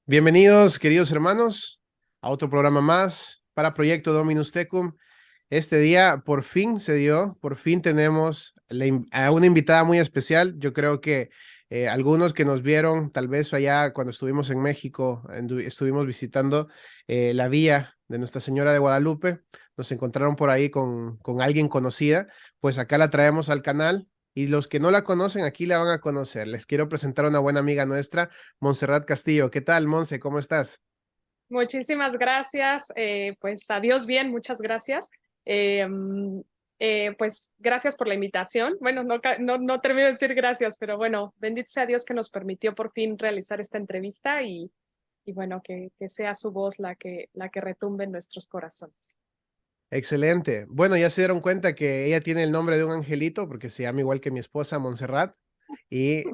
Bienvenidos, queridos hermanos, a otro programa más para Proyecto Dominus Tecum. Este día por fin se dio, por fin tenemos a una invitada muy especial. Yo creo que algunos que nos vieron, tal vez allá cuando estuvimos en México, estuvimos visitando la vía de Nuestra Señora de Guadalupe, nos encontraron por ahí con alguien conocida, pues acá la traemos al canal. Y los que no la conocen, aquí la van a conocer. Les quiero presentar a una buena amiga nuestra, Montserrat Castillo. ¿Qué tal, Monse? ¿Cómo estás? Muchísimas gracias. Pues adiós bien, muchas gracias. Pues gracias por la invitación. Bueno, no termino de decir gracias, pero bueno, bendito sea Dios que nos permitió por fin realizar esta entrevista y bueno, que sea su voz la que retumbe en nuestros corazones. Excelente. Bueno, ya se dieron cuenta que ella tiene el nombre de un angelito porque se llama igual que mi esposa, Montserrat. Y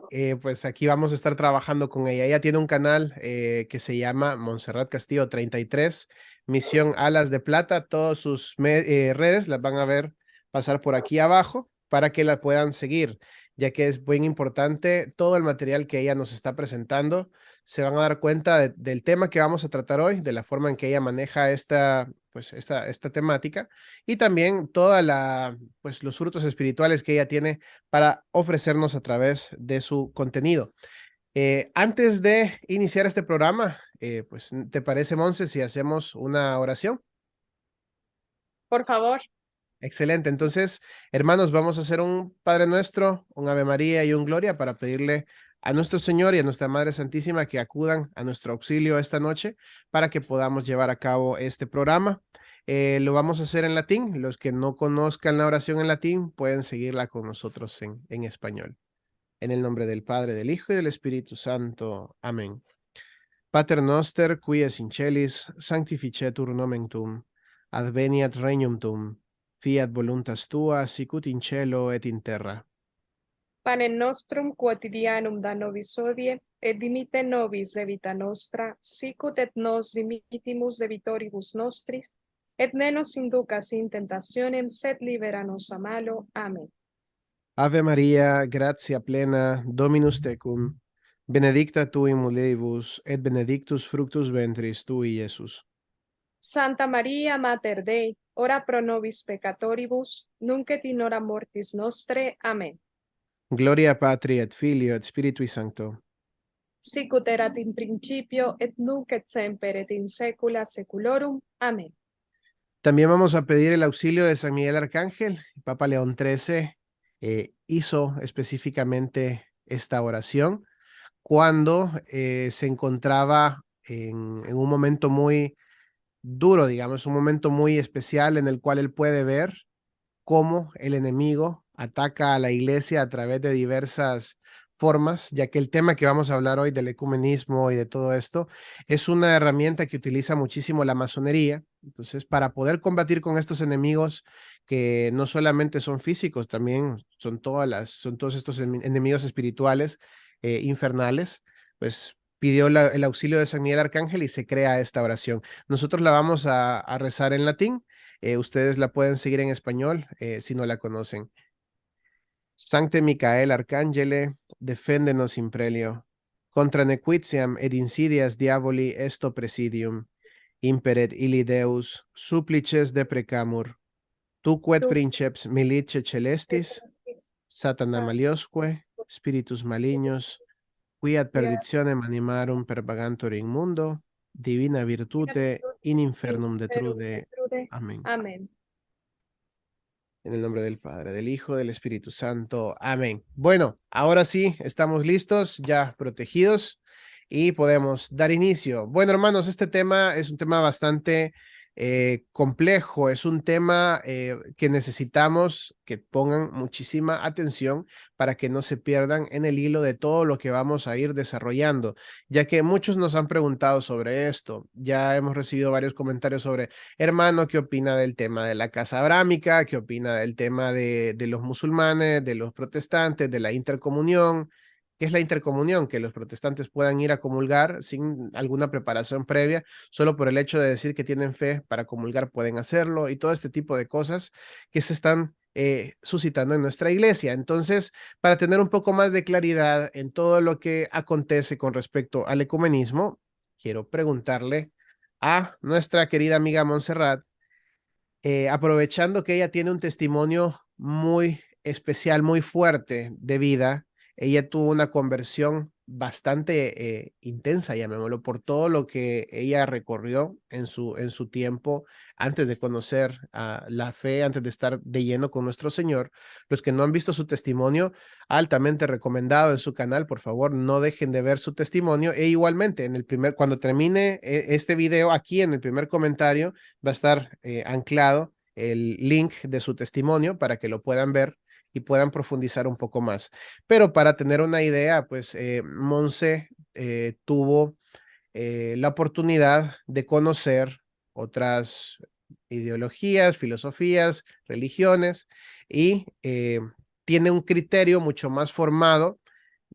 pues aquí vamos a estar trabajando con ella. Ella tiene un canal que se llama Montserrat Castillo 33, Misión Alas de Plata. Todas sus redes las van a ver pasar por aquí abajo para que la puedan seguir, ya que es muy importante todo el material que ella nos está presentando. Se van a dar cuenta del tema que vamos a tratar hoy, de la forma en que ella maneja esta temática y también pues los frutos espirituales que ella tiene para ofrecernos a través de su contenido. Antes de iniciar este programa, pues, ¿te parece, Monse, si hacemos una oración? Por favor. Excelente. Entonces, hermanos, vamos a hacer un Padre Nuestro, un Ave María y un Gloria para pedirle a nuestro Señor y a nuestra Madre Santísima que acudan a nuestro auxilio esta noche para que podamos llevar a cabo este programa. Lo vamos a hacer en latín. Los que no conozcan la oración en latín pueden seguirla con nosotros en español. En el nombre del Padre, del Hijo y del Espíritu Santo. Amén. Pater noster, qui es in celis, sanctificetur nomen tuum, adveniat regnum tuum, fiat voluntas tua, sicut in cielo et in terra. Panem nostrum quotidianum da nobis hodie, et dimitte nobis debita nostra, sicut et nos dimittimus debitoribus nostris, et ne nos inducas in tentationem, sed libera nos a malo. Amén. Ave Maria, gratia plena, Dominus tecum, benedicta tu in mulieribus, et benedictus fructus ventris tui, Iesus. Santa Maria, Mater Dei, ora pro nobis peccatoribus, nunc et in hora mortis nostre. Amén. Gloria Patri et Filio et Spiritui Sancto. Sicut erat in principio, et nunc et semper et in saecula saeculorum. Amén. También vamos a pedir el auxilio de San Miguel Arcángel. Papa León XIII hizo específicamente esta oración cuando se encontraba en un momento muy duro, digamos, un momento muy especial en el cual él puede ver cómo el enemigo ataca a la iglesia a través de diversas formas, ya que el tema que vamos a hablar hoy del ecumenismo y de todo esto es una herramienta que utiliza muchísimo la masonería. Entonces, para poder combatir con estos enemigos que no solamente son físicos, también son todos estos enemigos espirituales, infernales, pues pidió el auxilio de San Miguel Arcángel y se crea esta oración. Nosotros la vamos a rezar en latín. Ustedes la pueden seguir en español si no la conocen. Sancte Micael Arcangele, defendenos imprelio. Contra nequitiam ed insidias diaboli esto presidium. Imperet illi Deus, supplices deprecamur. Tuquet Tu princeps milice celestis, satana maliosque, spiritus malignos, qui ad perditionem animarum pervagantur in mundo, divina virtute in infernum detrude. Amén. Amén. En el nombre del Padre, del Hijo, del Espíritu Santo. Amén. Bueno, ahora sí, estamos listos, ya protegidos y podemos dar inicio. Bueno, hermanos, este tema es un tema bastante complejo, es un tema que necesitamos que pongan muchísima atención para que no se pierdan en el hilo de todo lo que vamos a ir desarrollando, ya que muchos nos han preguntado sobre esto. Ya hemos recibido varios comentarios sobre hermano, ¿qué opina del tema de la casa abrámica? ¿Qué opina del tema de los musulmanes, de los protestantes, de la intercomunión? ¿Qué es la intercomunión? Que los protestantes puedan ir a comulgar sin alguna preparación previa, solo por el hecho de decir que tienen fe para comulgar pueden hacerlo y todo este tipo de cosas que se están suscitando en nuestra iglesia. Entonces, para tener un poco más de claridad en todo lo que acontece con respecto al ecumenismo, quiero preguntarle a nuestra querida amiga Montserrat, aprovechando que ella tiene un testimonio muy especial, muy fuerte de vida. Ella tuvo una conversión bastante intensa, llamémoslo, por todo lo que ella recorrió en su tiempo antes de conocer la fe, antes de estar de lleno con nuestro Señor. Los que no han visto su testimonio, altamente recomendado en su canal, por favor, no dejen de ver su testimonio. E igualmente, cuando termine este video, aquí en el primer comentario va a estar anclado el link de su testimonio para que lo puedan ver y puedan profundizar un poco más. Pero para tener una idea, pues Monse tuvo la oportunidad de conocer otras ideologías, filosofías, religiones y tiene un criterio mucho más formado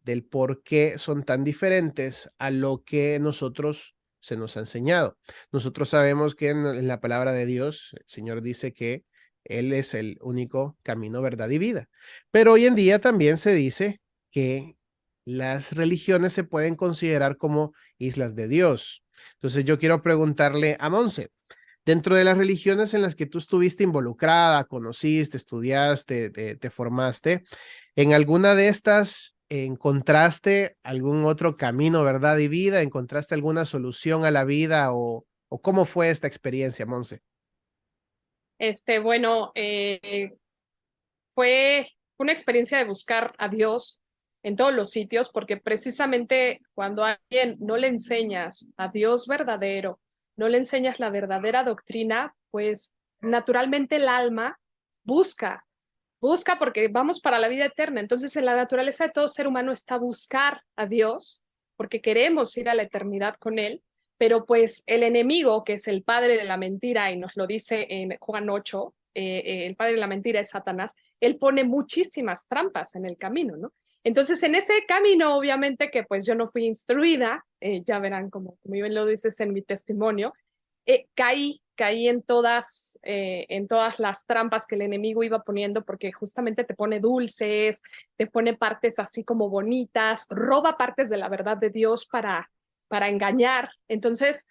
del por qué son tan diferentes a lo que nosotros se nos ha enseñado. Nosotros sabemos que en la palabra de Dios, el Señor dice que Él es el único camino, verdad y vida. Pero hoy en día también se dice que las religiones se pueden considerar como islas de Dios. Entonces yo quiero preguntarle a Monse, dentro de las religiones en las que tú estuviste involucrada, conociste, estudiaste, te formaste, ¿en alguna de estas encontraste algún otro camino, verdad y vida? ¿Encontraste alguna solución a la vida o cómo fue esta experiencia, Monse? Bueno, fue una experiencia de buscar a Dios en todos los sitios, porque precisamente cuando a alguien no le enseñas a Dios verdadero, no le enseñas la verdadera doctrina, pues naturalmente el alma busca, busca porque vamos para la vida eterna. Entonces, en la naturaleza de todo ser humano está buscar a Dios, porque queremos ir a la eternidad con Él, pero pues el enemigo, que es el padre de la mentira, y nos lo dice en Juan 8, el padre de la mentira es Satanás, él pone muchísimas trampas en el camino, ¿no? Entonces, en ese camino, obviamente que pues yo no fui instruida, ya verán como bien lo dices en mi testimonio, caí en todas las trampas que el enemigo iba poniendo, porque justamente te pone dulces, te pone partes así como bonitas, roba partes de la verdad de Dios para engañar. Entonces,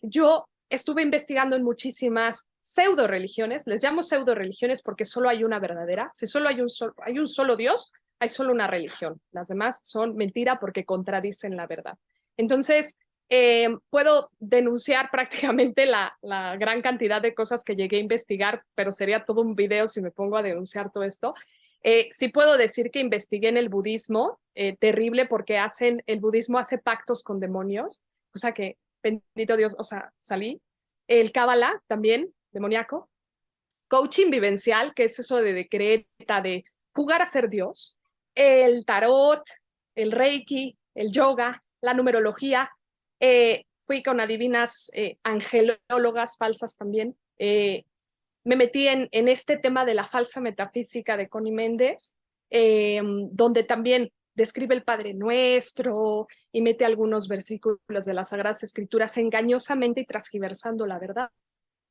yo estuve investigando en muchísimas pseudo religiones, les llamo pseudo religiones porque solo hay una verdadera. Si solo hay un solo Dios, hay solo una religión. Las demás son mentira porque contradicen la verdad. Entonces, puedo denunciar prácticamente la gran cantidad de cosas que llegué a investigar, pero sería todo un video si me pongo a denunciar todo esto. Sí puedo decir que investigué en el budismo, terrible porque el budismo hace pactos con demonios, o sea que, bendito Dios, o sea, salí. El Kabbalah también, demoníaco. Coaching vivencial, que es eso de decreta, de jugar a ser Dios. El tarot, el reiki, el yoga, la numerología. Fui con adivinas angelólogas falsas también. Me metí en este tema de la falsa metafísica de Connie Méndez, donde también describe el Padre Nuestro y mete algunos versículos de las Sagradas Escrituras engañosamente y transgiversando la verdad.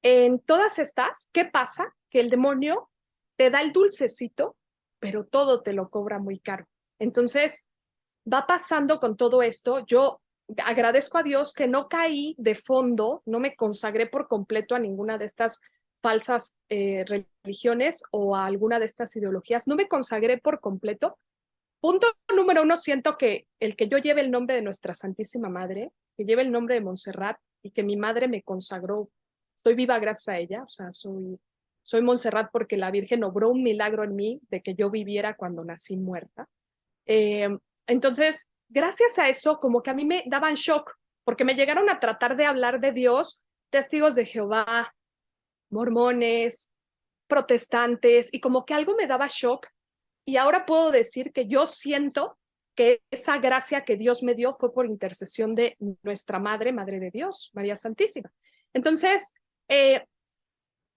En todas estas, ¿qué pasa? Que el demonio te da el dulcecito, pero todo te lo cobra muy caro. Entonces, va pasando con todo esto. Yo agradezco a Dios que no caí de fondo, no me consagré por completo a ninguna de estas falsas religiones o a alguna de estas ideologías. No me consagré por completo. Punto número uno, siento que el que yo lleve el nombre de nuestra Santísima Madre, que lleve el nombre de Montserrat y que mi madre me consagró, estoy viva gracias a ella, o sea, soy Montserrat porque la Virgen obró un milagro en mí de que yo viviera cuando nací muerta. Eh, entonces, gracias a eso, como que a mí me daban shock, porque me llegaron a tratar de hablar de Dios, testigos de Jehová, mormones, protestantes, y como que algo me daba shock. Y ahora puedo decir que yo siento que esa gracia que Dios me dio fue por intercesión de nuestra Madre, Madre de Dios, María Santísima. Entonces,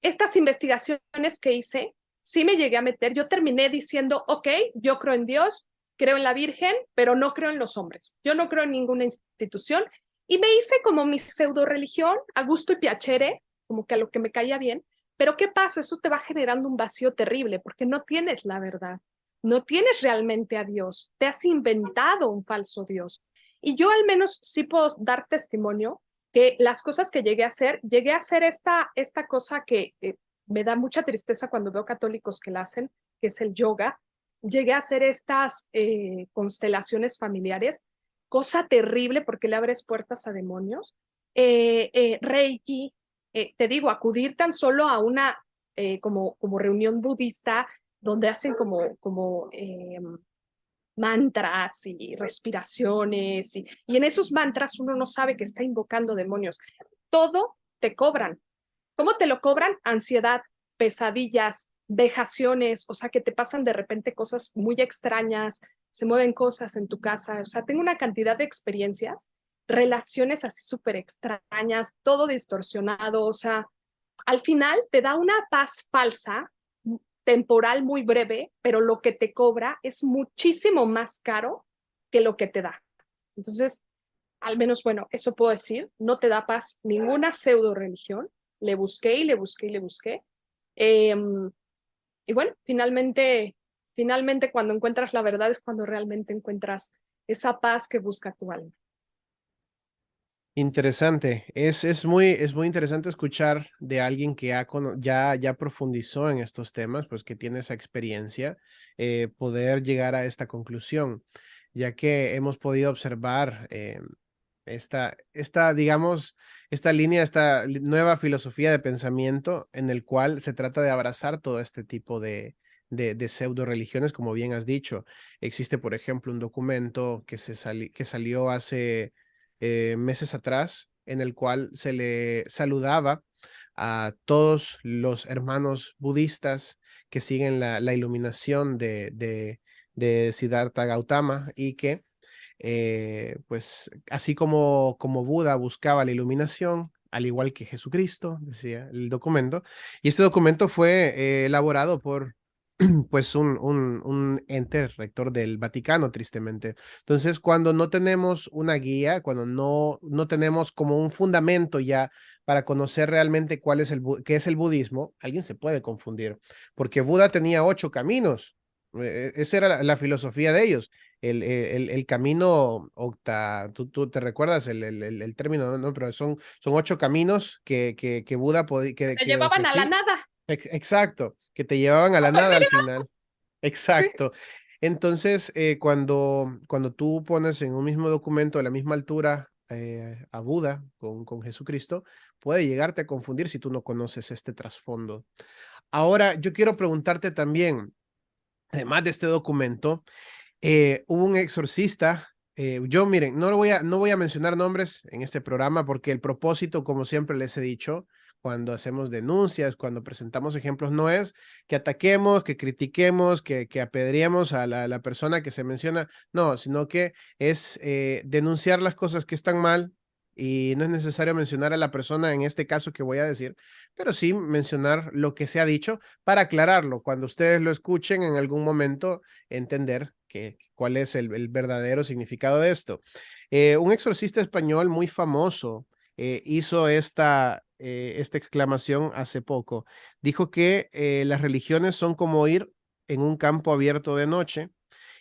estas investigaciones que hice, sí me llegué a meter. Yo terminé diciendo, ok, yo creo en Dios, creo en la Virgen, pero no creo en los hombres. Yo no creo en ninguna institución. Y me hice como mi pseudo religión, a gusto y piacere, como que a lo que me caía bien. Pero ¿qué pasa? Eso te va generando un vacío terrible porque no tienes la verdad. No tienes realmente a Dios. Te has inventado un falso Dios. Y yo al menos sí puedo dar testimonio que las cosas que llegué a hacer esta cosa que me da mucha tristeza cuando veo católicos que la hacen, que es el yoga. Llegué a hacer estas constelaciones familiares, cosa terrible porque le abres puertas a demonios. Reiki, te digo, acudir tan solo a una como reunión budista donde hacen como mantras y respiraciones y en esos mantras uno no sabe que está invocando demonios. Todo te cobran. ¿Cómo te lo cobran? Ansiedad, pesadillas, vejaciones, o sea, que te pasan de repente cosas muy extrañas, se mueven cosas en tu casa, o sea, tengo una cantidad de experiencias, relaciones así súper extrañas, todo distorsionado, o sea, al final te da una paz falsa, temporal muy breve, pero lo que te cobra es muchísimo más caro que lo que te da. Entonces, al menos, bueno, eso puedo decir, no te da paz ninguna pseudo religión. Le busqué y le busqué y le busqué. Eh, y bueno, finalmente cuando encuentras la verdad es cuando realmente encuentras esa paz que busca tu alma. Interesante. Es muy interesante escuchar de alguien que ya profundizó en estos temas, pues que tiene esa experiencia, poder llegar a esta conclusión, ya que hemos podido observar digamos, esta nueva filosofía de pensamiento en el cual se trata de abrazar todo este tipo de pseudo religiones, como bien has dicho. Existe, por ejemplo, un documento que salió hace meses atrás, en el cual se le saludaba a todos los hermanos budistas que siguen la iluminación de Siddhartha Gautama y que pues así como Buda buscaba la iluminación, al igual que Jesucristo, decía el documento, y este documento fue elaborado por pues un ente rector del Vaticano, tristemente. Entonces, cuando no tenemos una guía, cuando no tenemos como un fundamento ya para conocer realmente qué es el budismo, alguien se puede confundir, porque Buda tenía 8 caminos. Esa era la filosofía de ellos. El camino tú te recuerdas el término, ¿no? Pero son 8 caminos que Buda Te que llevaban a la ofrecía. nada. Exacto, que te llevaban a la nada al final. Sí. Exacto. Entonces, cuando tú pones en un mismo documento, a la misma altura, a Buda con Jesucristo, puede llegarte a confundir si tú no conoces este trasfondo. Ahora, yo quiero preguntarte también, además de este documento, hubo un exorcista. Yo, miren, no voy a mencionar nombres en este programa porque el propósito, como siempre les he dicho, cuando hacemos denuncias, cuando presentamos ejemplos, no es que ataquemos, que critiquemos, que apedreemos a la persona que se menciona, no, sino que es denunciar las cosas que están mal y no es necesario mencionar a la persona en este caso que voy a decir, pero sí mencionar lo que se ha dicho para aclararlo. Cuando ustedes lo escuchen en algún momento, entender cuál es el verdadero significado de esto. Un exorcista español muy famoso hizo esta exclamación hace poco. Dijo que las religiones son como ir en un campo abierto de noche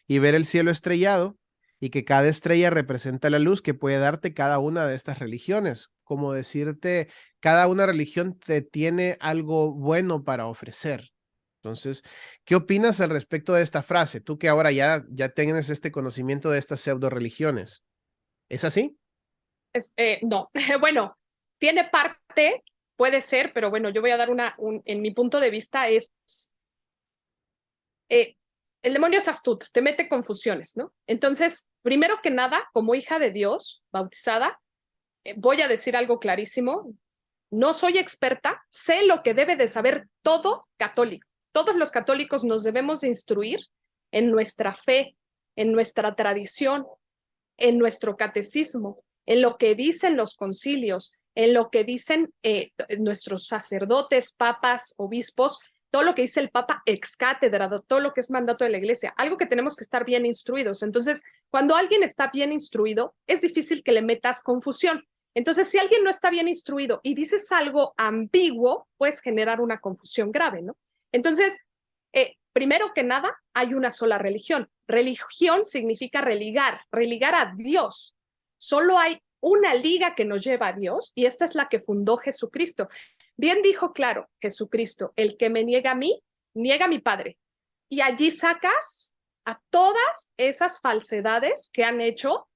y ver el cielo estrellado y que cada estrella representa la luz que puede darte cada una de estas religiones. Como decirte, cada una religión te tiene algo bueno para ofrecer. Entonces, ¿qué opinas al respecto de esta frase? Tú que ahora ya tienes este conocimiento de estas pseudo religiones. ¿Es así? No, bueno, tiene parte, puede ser, pero bueno, yo voy a dar en mi punto de vista eh, el demonio es astuto, te mete confusiones, ¿no? Entonces, primero que nada, como hija de Dios, bautizada, voy a decir algo clarísimo, no soy experta, sé lo que debe de saber todo católico. Todos los católicos nos debemos de instruir en nuestra fe, en nuestra tradición, en nuestro catecismo, en lo que dicen los concilios, en lo que dicen nuestros sacerdotes, papas, obispos, todo lo que dice el Papa ex cátedra, todo lo que es mandato de la Iglesia, algo que tenemos que estar bien instruidos. Entonces, cuando alguien está bien instruido, es difícil que le metas confusión. Entonces, si alguien no está bien instruido y dices algo ambiguo, puedes generar una confusión grave, ¿no? Entonces, primero que nada, hay una sola religión. Religión significa religar a Dios. Solo hay una liga que nos lleva a Dios y esta es la que fundó Jesucristo. Bien dijo claro Jesucristo, el que me niega a mí, niega a mi Padre. Y allí sacas a todas esas falsedades que han hecho.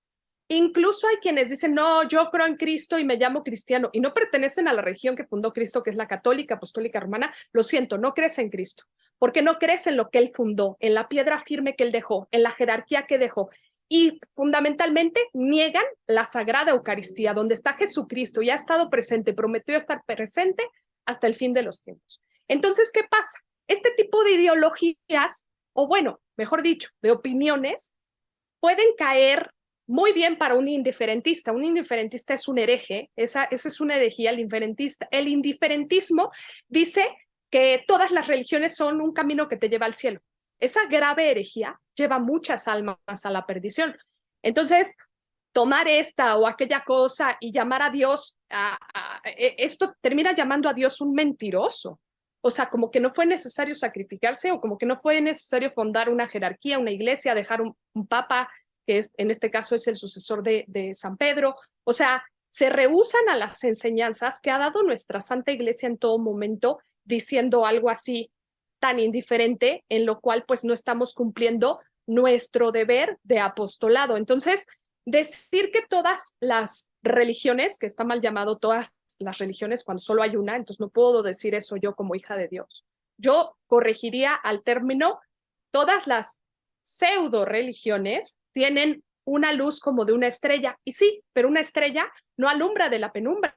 Incluso hay quienes dicen, no, yo creo en Cristo y me llamo cristiano y no pertenecen a la religión que fundó Cristo, que es la católica, apostólica, romana. Lo siento, no crees en Cristo, porque no crees en lo que él fundó, en la piedra firme que él dejó, en la jerarquía que dejó. Y fundamentalmente niegan la Sagrada Eucaristía, donde está Jesucristo y ha estado presente, prometió estar presente hasta el fin de los tiempos. Entonces, ¿qué pasa? Este tipo de ideologías, o bueno, mejor dicho, de opiniones, pueden caer muy bien para un indiferentista. Un indiferentista es un hereje, esa es una herejía, el indiferentista. El indiferentismo dice que todas las religiones son un camino que te lleva al cielo. Esa grave herejía lleva muchas almas a la perdición. Entonces, tomar esta o aquella cosa y llamar a Dios, esto termina llamando a Dios un mentiroso. O sea, como que no fue necesario sacrificarse o como que no fue necesario fundar una jerarquía, una iglesia, dejar un papa, que es, en este caso es el sucesor de San Pedro. O sea, se rehúsan a las enseñanzas que ha dado nuestra Santa Iglesia en todo momento, diciendo algo así tan indiferente, en lo cual pues no estamos cumpliendo nuestro deber de apostolado. Entonces, decir que todas las religiones, que está mal llamado todas las religiones cuando solo hay una, entonces no puedo decir eso yo como hija de Dios. Yo corregiría al término, todas las pseudo religiones tienen una luz como de una estrella, y sí, pero una estrella no alumbra de la penumbra.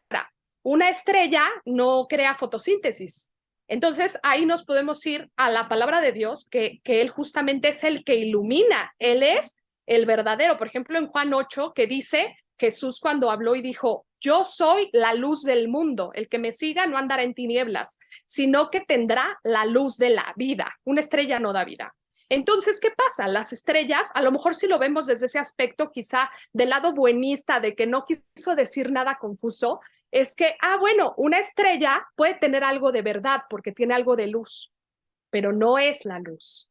Una estrella no crea fotosíntesis. Entonces ahí nos podemos ir a la palabra de Dios, que Él justamente es el que ilumina, Él es el verdadero. Por ejemplo, en Juan 8, que dice Jesús cuando habló y dijo, yo soy la luz del mundo, el que me siga no andará en tinieblas, sino que tendrá la luz de la vida. Una estrella no da vida. Entonces, ¿qué pasa? Las estrellas, a lo mejor si lo vemos desde ese aspecto, quizá del lado buenista, de que no quiso decir nada confuso, es que, bueno, una estrella puede tener algo de verdad porque tiene algo de luz, pero no es la luz.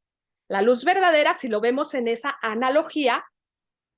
La luz verdadera, si lo vemos en esa analogía,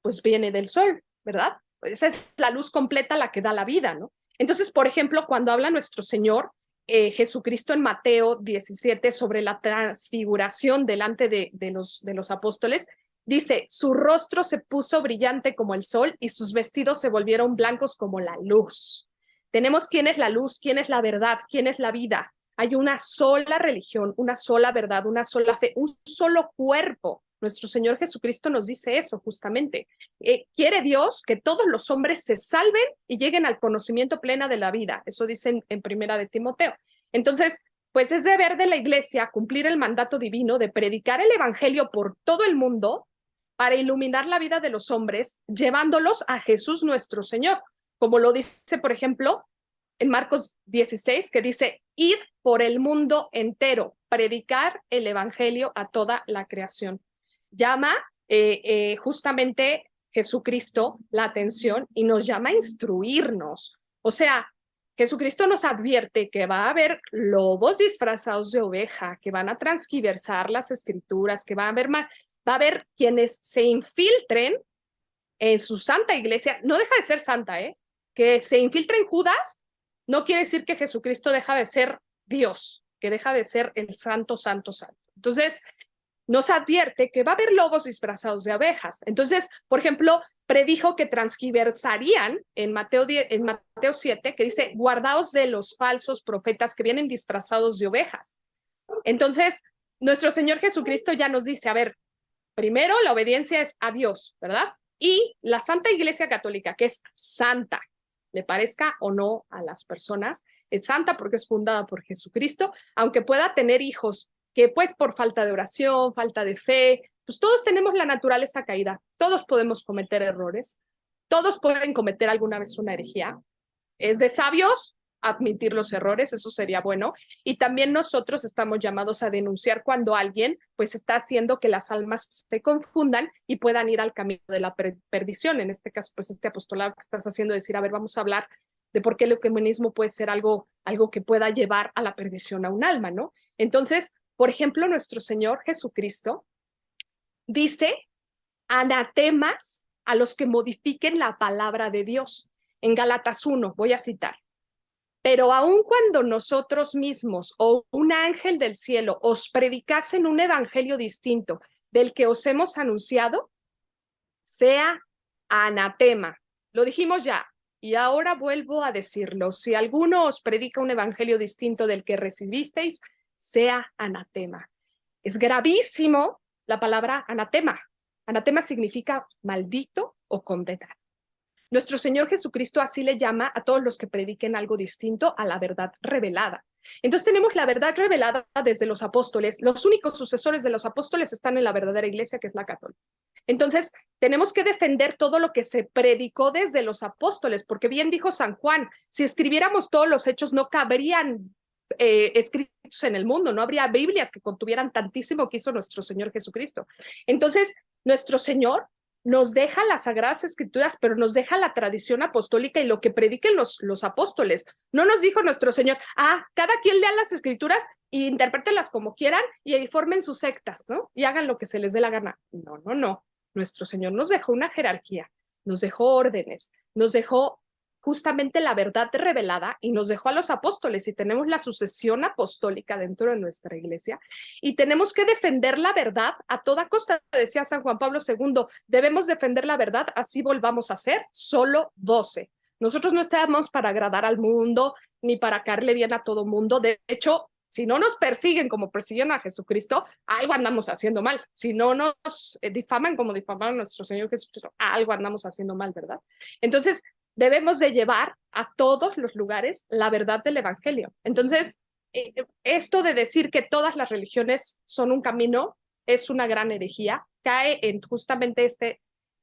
pues viene del sol, ¿verdad? Esa es la luz completa la que da la vida, ¿no? Entonces, por ejemplo, cuando habla nuestro Señor Jesucristo en Mateo 17 sobre la transfiguración delante de los apóstoles, dice, su rostro se puso brillante como el sol y sus vestidos se volvieron blancos como la luz. Tenemos quién es la luz, quién es la verdad, quién es la vida. Hay una sola religión, una sola verdad, una sola fe, un solo cuerpo. Nuestro Señor Jesucristo nos dice eso justamente. Quiere Dios que todos los hombres se salven y lleguen al conocimiento pleno de la vida. Eso dice en Primera de Timoteo. Entonces, pues es deber de la Iglesia cumplir el mandato divino de predicar el Evangelio por todo el mundo para iluminar la vida de los hombres, llevándolos a Jesús nuestro Señor. Como lo dice, por ejemplo, en Marcos 16, que dice, id por el mundo entero, predicar el Evangelio a toda la creación. Llama justamente Jesucristo la atención y nos llama a instruirnos. O sea, Jesucristo nos advierte que va a haber lobos disfrazados de oveja, que van a transgiversar las escrituras, que va a haber quienes se infiltren en su santa iglesia. No deja de ser santa, que se infiltren Judas no quiere decir que Jesucristo deja de ser Dios, que deja de ser el santo, santo, santo. Entonces, nos advierte que va a haber lobos disfrazados de abejas. Entonces, por ejemplo, predijo que transgiversarían en Mateo 7, que dice, guardaos de los falsos profetas que vienen disfrazados de ovejas. Entonces, nuestro Señor Jesucristo ya nos dice, a ver, primero la obediencia es a Dios, ¿verdad? Y la Santa Iglesia Católica, que es santa, le parezca o no a las personas, es santa porque es fundada por Jesucristo, aunque pueda tener hijos que pues por falta de oración, falta de fe, pues todos tenemos la naturaleza caída, todos podemos cometer errores, todos pueden cometer alguna vez una herejía. Es de sabios admitir los errores, eso sería bueno. Y también nosotros estamos llamados a denunciar cuando alguien pues está haciendo que las almas se confundan y puedan ir al camino de la perdición. En este caso, pues este apostolado que estás haciendo, decir, a ver, vamos a hablar de por qué el ecumenismo puede ser algo que pueda llevar a la perdición a un alma, ¿no? Entonces, por ejemplo, nuestro Señor Jesucristo dice anatemas a los que modifiquen la palabra de Dios. En Gálatas 1, voy a citar. Pero aun cuando nosotros mismos o un ángel del cielo os predicasen un evangelio distinto del que os hemos anunciado, sea anatema. Lo dijimos ya, y ahora vuelvo a decirlo. Si alguno os predica un evangelio distinto del que recibisteis, sea anatema. Es gravísimo la palabra anatema. Anatema significa maldito o condenado. Nuestro Señor Jesucristo así le llama a todos los que prediquen algo distinto a la verdad revelada. Entonces tenemos la verdad revelada desde los apóstoles. Los únicos sucesores de los apóstoles están en la verdadera iglesia, que es la católica. Entonces tenemos que defender todo lo que se predicó desde los apóstoles, porque bien dijo San Juan, si escribiéramos todos los hechos no cabrían escritos en el mundo, no habría Biblias que contuvieran tantísimo que hizo nuestro Señor Jesucristo. Entonces, nuestro Señor nos deja las Sagradas Escrituras, pero nos deja la tradición apostólica y lo que prediquen los apóstoles. No nos dijo nuestro Señor, cada quien lea las Escrituras e interprételas como quieran y ahí formen sus sectas, ¿no? Y hagan lo que se les dé la gana. No, no, no. Nuestro Señor nos dejó una jerarquía, nos dejó órdenes, nos dejó justamente la verdad revelada y nos dejó a los apóstoles y tenemos la sucesión apostólica dentro de nuestra iglesia y tenemos que defender la verdad a toda costa, decía San Juan Pablo II, debemos defender la verdad, así volvamos a ser solo 12. Nosotros no estamos para agradar al mundo ni para caerle bien a todo mundo, de hecho, si no nos persiguen como persiguieron a Jesucristo, algo andamos haciendo mal. Si no nos difaman como difamaron a nuestro Señor Jesucristo, algo andamos haciendo mal, ¿verdad? Entonces, debemos de llevar a todos los lugares la verdad del evangelio. Entonces, esto de decir que todas las religiones son un camino es una gran herejía, cae en justamente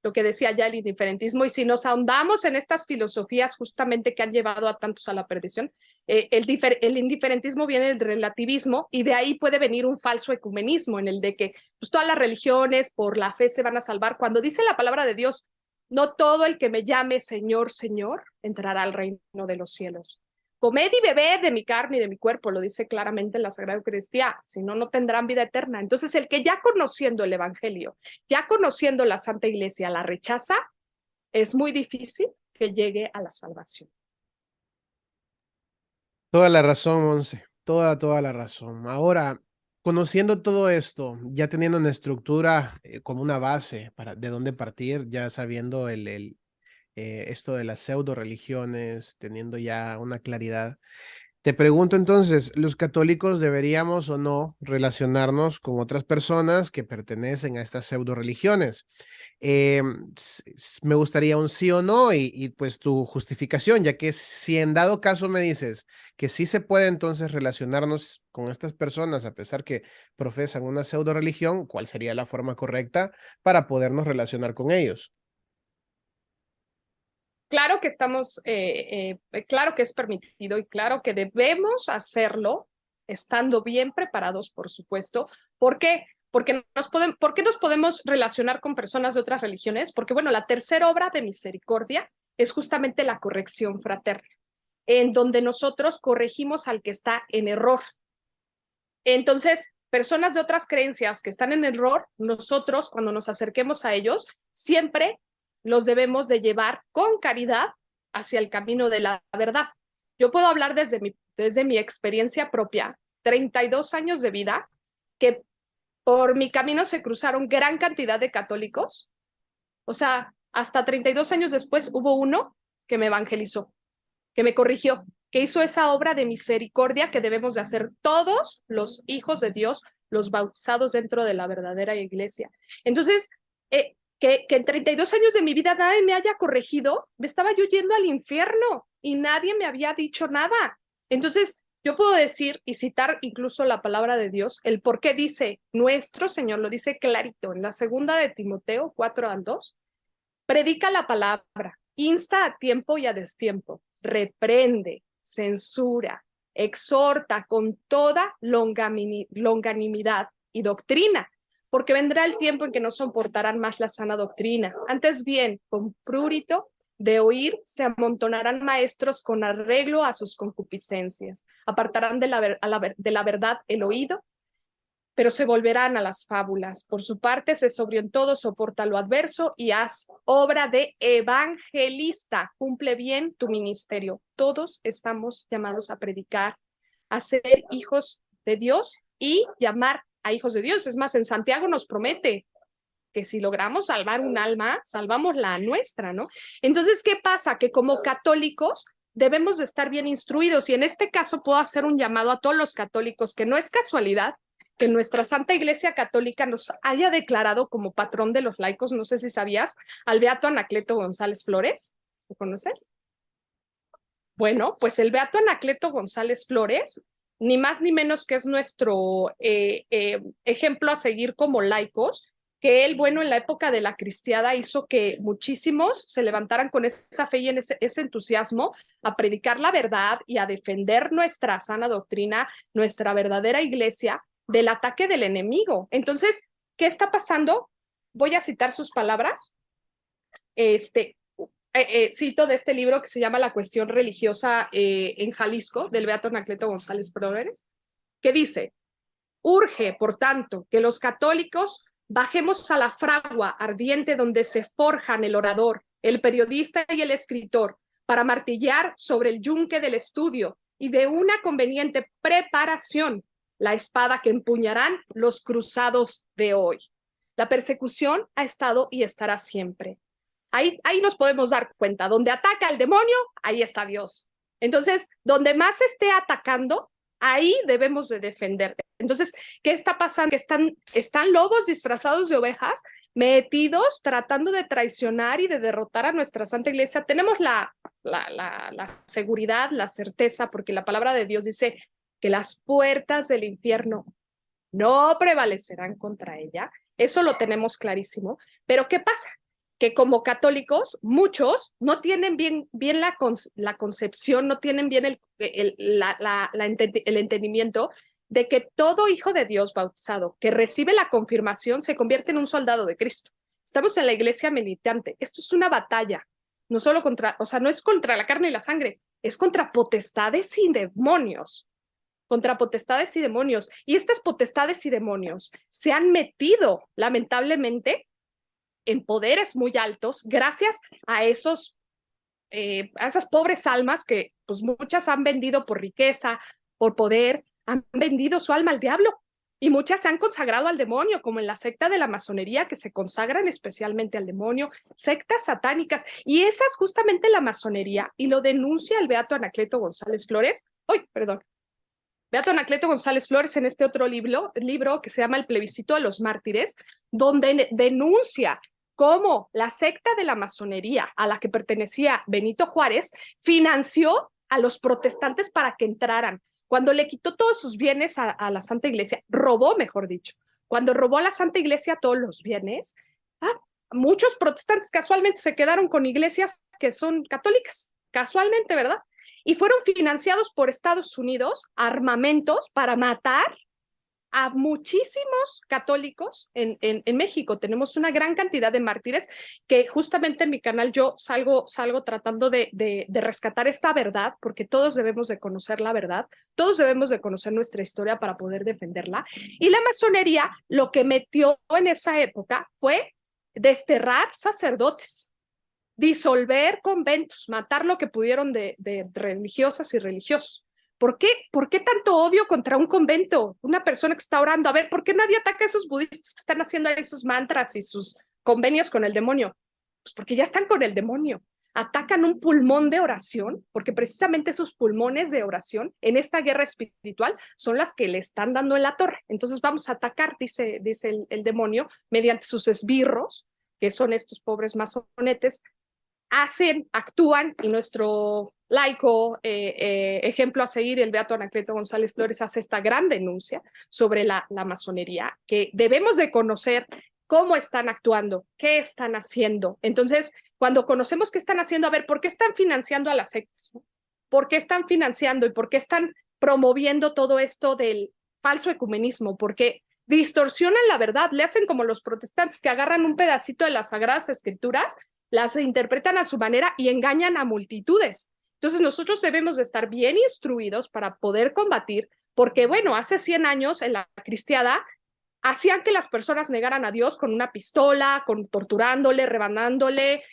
lo que decía ya el indiferentismo, y si nos ahondamos en estas filosofías justamente que han llevado a tantos a la perdición, el indiferentismo viene del relativismo y de ahí puede venir un falso ecumenismo en el de que pues, todas las religiones por la fe se van a salvar. Cuando dice la palabra de Dios, no todo el que me llame Señor, Señor, entrará al reino de los cielos. Comed y bebed de mi carne y de mi cuerpo, lo dice claramente en la Sagrada Eucaristía, si no, no tendrán vida eterna. Entonces, el que ya conociendo el Evangelio, ya conociendo la Santa Iglesia, la rechaza, es muy difícil que llegue a la salvación. Toda la razón, Monse, toda la razón. Ahora, conociendo todo esto, ya teniendo una estructura como una base de dónde partir, ya sabiendo esto de las pseudo religiones, teniendo ya una claridad. Te pregunto entonces, ¿los católicos deberíamos o no relacionarnos con otras personas que pertenecen a estas pseudo religiones? Me gustaría un sí o no y pues tu justificación, ya que si en dado caso me dices que sí se puede entonces relacionarnos con estas personas a pesar que profesan una pseudo religión, ¿cuál sería la forma correcta para podernos relacionar con ellos? Claro que claro que es permitido y claro que debemos hacerlo estando bien preparados, por supuesto. ¿Por qué? ¿Por qué nos podemos relacionar con personas de otras religiones? Porque, bueno, la tercera obra de misericordia es justamente la corrección fraterna, en donde nosotros corregimos al que está en error. Entonces, personas de otras creencias que están en error, nosotros cuando nos acerquemos a ellos, siempre los debemos de llevar con caridad hacia el camino de la verdad. Yo puedo hablar desde mi experiencia propia, 32 años de vida, que por mi camino se cruzaron gran cantidad de católicos. O sea, hasta 32 años después hubo uno que me evangelizó, que me corrigió, que hizo esa obra de misericordia que debemos de hacer todos los hijos de Dios, los bautizados dentro de la verdadera iglesia. Entonces, que en 32 años de mi vida nadie me haya corregido, me estaba yo yendo al infierno y nadie me había dicho nada. Entonces, yo puedo decir y citar incluso la palabra de Dios, el por qué dice nuestro Señor, lo dice clarito en la segunda de Timoteo 4:2, predica la palabra, insta a tiempo y a destiempo, reprende, censura, exhorta con toda longanimidad y doctrina, porque vendrá el tiempo en que no soportarán más la sana doctrina. Antes bien, con prurito de oír, se amontonarán maestros con arreglo a sus concupiscencias, apartarán de la verdad el oído pero se volverán a las fábulas. Por su parte, sé sobrio en todo, soporta lo adverso y haz obra de evangelista. Cumple bien tu ministerio. Todos estamos llamados a predicar, a ser hijos de Dios y llamar a hijos de Dios. Es más, en Santiago nos promete que si logramos salvar un alma, salvamos la nuestra, ¿no? Entonces, ¿qué pasa? Que como católicos debemos de estar bien instruidos y en este caso puedo hacer un llamado a todos los católicos, que no es casualidad que nuestra Santa Iglesia Católica nos haya declarado como patrón de los laicos, no sé si sabías, al Beato Anacleto González Flores. ¿Lo conoces? Bueno, pues el Beato Anacleto González Flores, ni más ni menos que es nuestro ejemplo a seguir como laicos, que él, bueno, en la época de la cristiada hizo que muchísimos se levantaran con esa fe y en ese entusiasmo a predicar la verdad y a defender nuestra sana doctrina, nuestra verdadera iglesia del ataque del enemigo. Entonces, ¿qué está pasando? Voy a citar sus palabras. Cito de este libro que se llama La cuestión religiosa en Jalisco, del Beato Anacleto González Flores, que dice: urge, por tanto, que los católicos bajemos a la fragua ardiente donde se forjan el orador, el periodista y el escritor, para martillar sobre el yunque del estudio y de una conveniente preparación la espada que empuñarán los cruzados de hoy. La persecución ha estado y estará siempre. Ahí nos podemos dar cuenta, donde ataca el demonio, ahí está Dios. Entonces, donde más esté atacando, ahí debemos de defender. Entonces, ¿qué está pasando? Que están lobos disfrazados de ovejas, metidos, tratando de traicionar y de derrotar a nuestra Santa Iglesia. Tenemos la seguridad, la certeza, porque la palabra de Dios dice que las puertas del infierno no prevalecerán contra ella. Eso lo tenemos clarísimo. Pero ¿qué pasa? Que como católicos, muchos no tienen bien la concepción, no tienen bien el entendimiento de que todo hijo de Dios bautizado que recibe la confirmación se convierte en un soldado de Cristo. Estamos en la iglesia militante. Esto es una batalla, no solo no es contra la carne y la sangre, es contra potestades y demonios. Contra potestades y demonios. Y estas potestades y demonios se han metido, lamentablemente, en poderes muy altos, gracias a esas pobres almas que pues muchas han vendido por riqueza, por poder, han vendido su alma al diablo y muchas se han consagrado al demonio, como en la secta de la masonería, que se consagran especialmente al demonio, sectas satánicas, y esa es justamente la masonería, y lo denuncia el Beato Anacleto González Flores. Beato Anacleto González Flores en este otro libro que se llama El plebiscito de los mártires, donde denuncia cómo la secta de la masonería a la que pertenecía Benito Juárez financió a los protestantes para que entraran. Cuando le quitó todos sus bienes a la Santa Iglesia, robó, mejor dicho, cuando robó a la Santa Iglesia todos los bienes, muchos protestantes casualmente se quedaron con iglesias que son católicas, casualmente, ¿verdad? Y fueron financiados por Estados Unidos armamentos para matar a muchísimos católicos en México. Tenemos una gran cantidad de mártires que justamente en mi canal yo salgo tratando de rescatar esta verdad, porque todos debemos de conocer la verdad, todos debemos de conocer nuestra historia para poder defenderla. Y la masonería lo que metió en esa época fue desterrar sacerdotes, disolver conventos, matar lo que pudieron de religiosas y religiosos. ¿Por qué tanto odio contra un convento? Una persona que está orando. A ver, ¿por qué nadie ataca a esos budistas que están haciendo ahí sus mantras y sus convenios con el demonio? Pues porque ya están con el demonio. Atacan un pulmón de oración, porque precisamente esos pulmones de oración en esta guerra espiritual son las que le están dando en la torre. Entonces vamos a atacar, dice el demonio, mediante sus esbirros, que son estos pobres masonetes, actúan, y nuestro laico ejemplo a seguir, el Beato Anacleto González Flores, hace esta gran denuncia sobre la masonería, que debemos de conocer cómo están actuando, qué están haciendo. Entonces, cuando conocemos qué están haciendo, a ver, ¿por qué están financiando a las sectas? ¿Por qué están financiando y por qué están promoviendo todo esto del falso ecumenismo? Porque distorsionan la verdad, le hacen como los protestantes que agarran un pedacito de las Sagradas Escrituras, las interpretan a su manera y engañan a multitudes. Entonces nosotros debemos de estar bien instruidos para poder combatir, porque bueno, hace 100 años en la cristiada hacían que las personas negaran a Dios con una pistola, torturándole, rebanándole,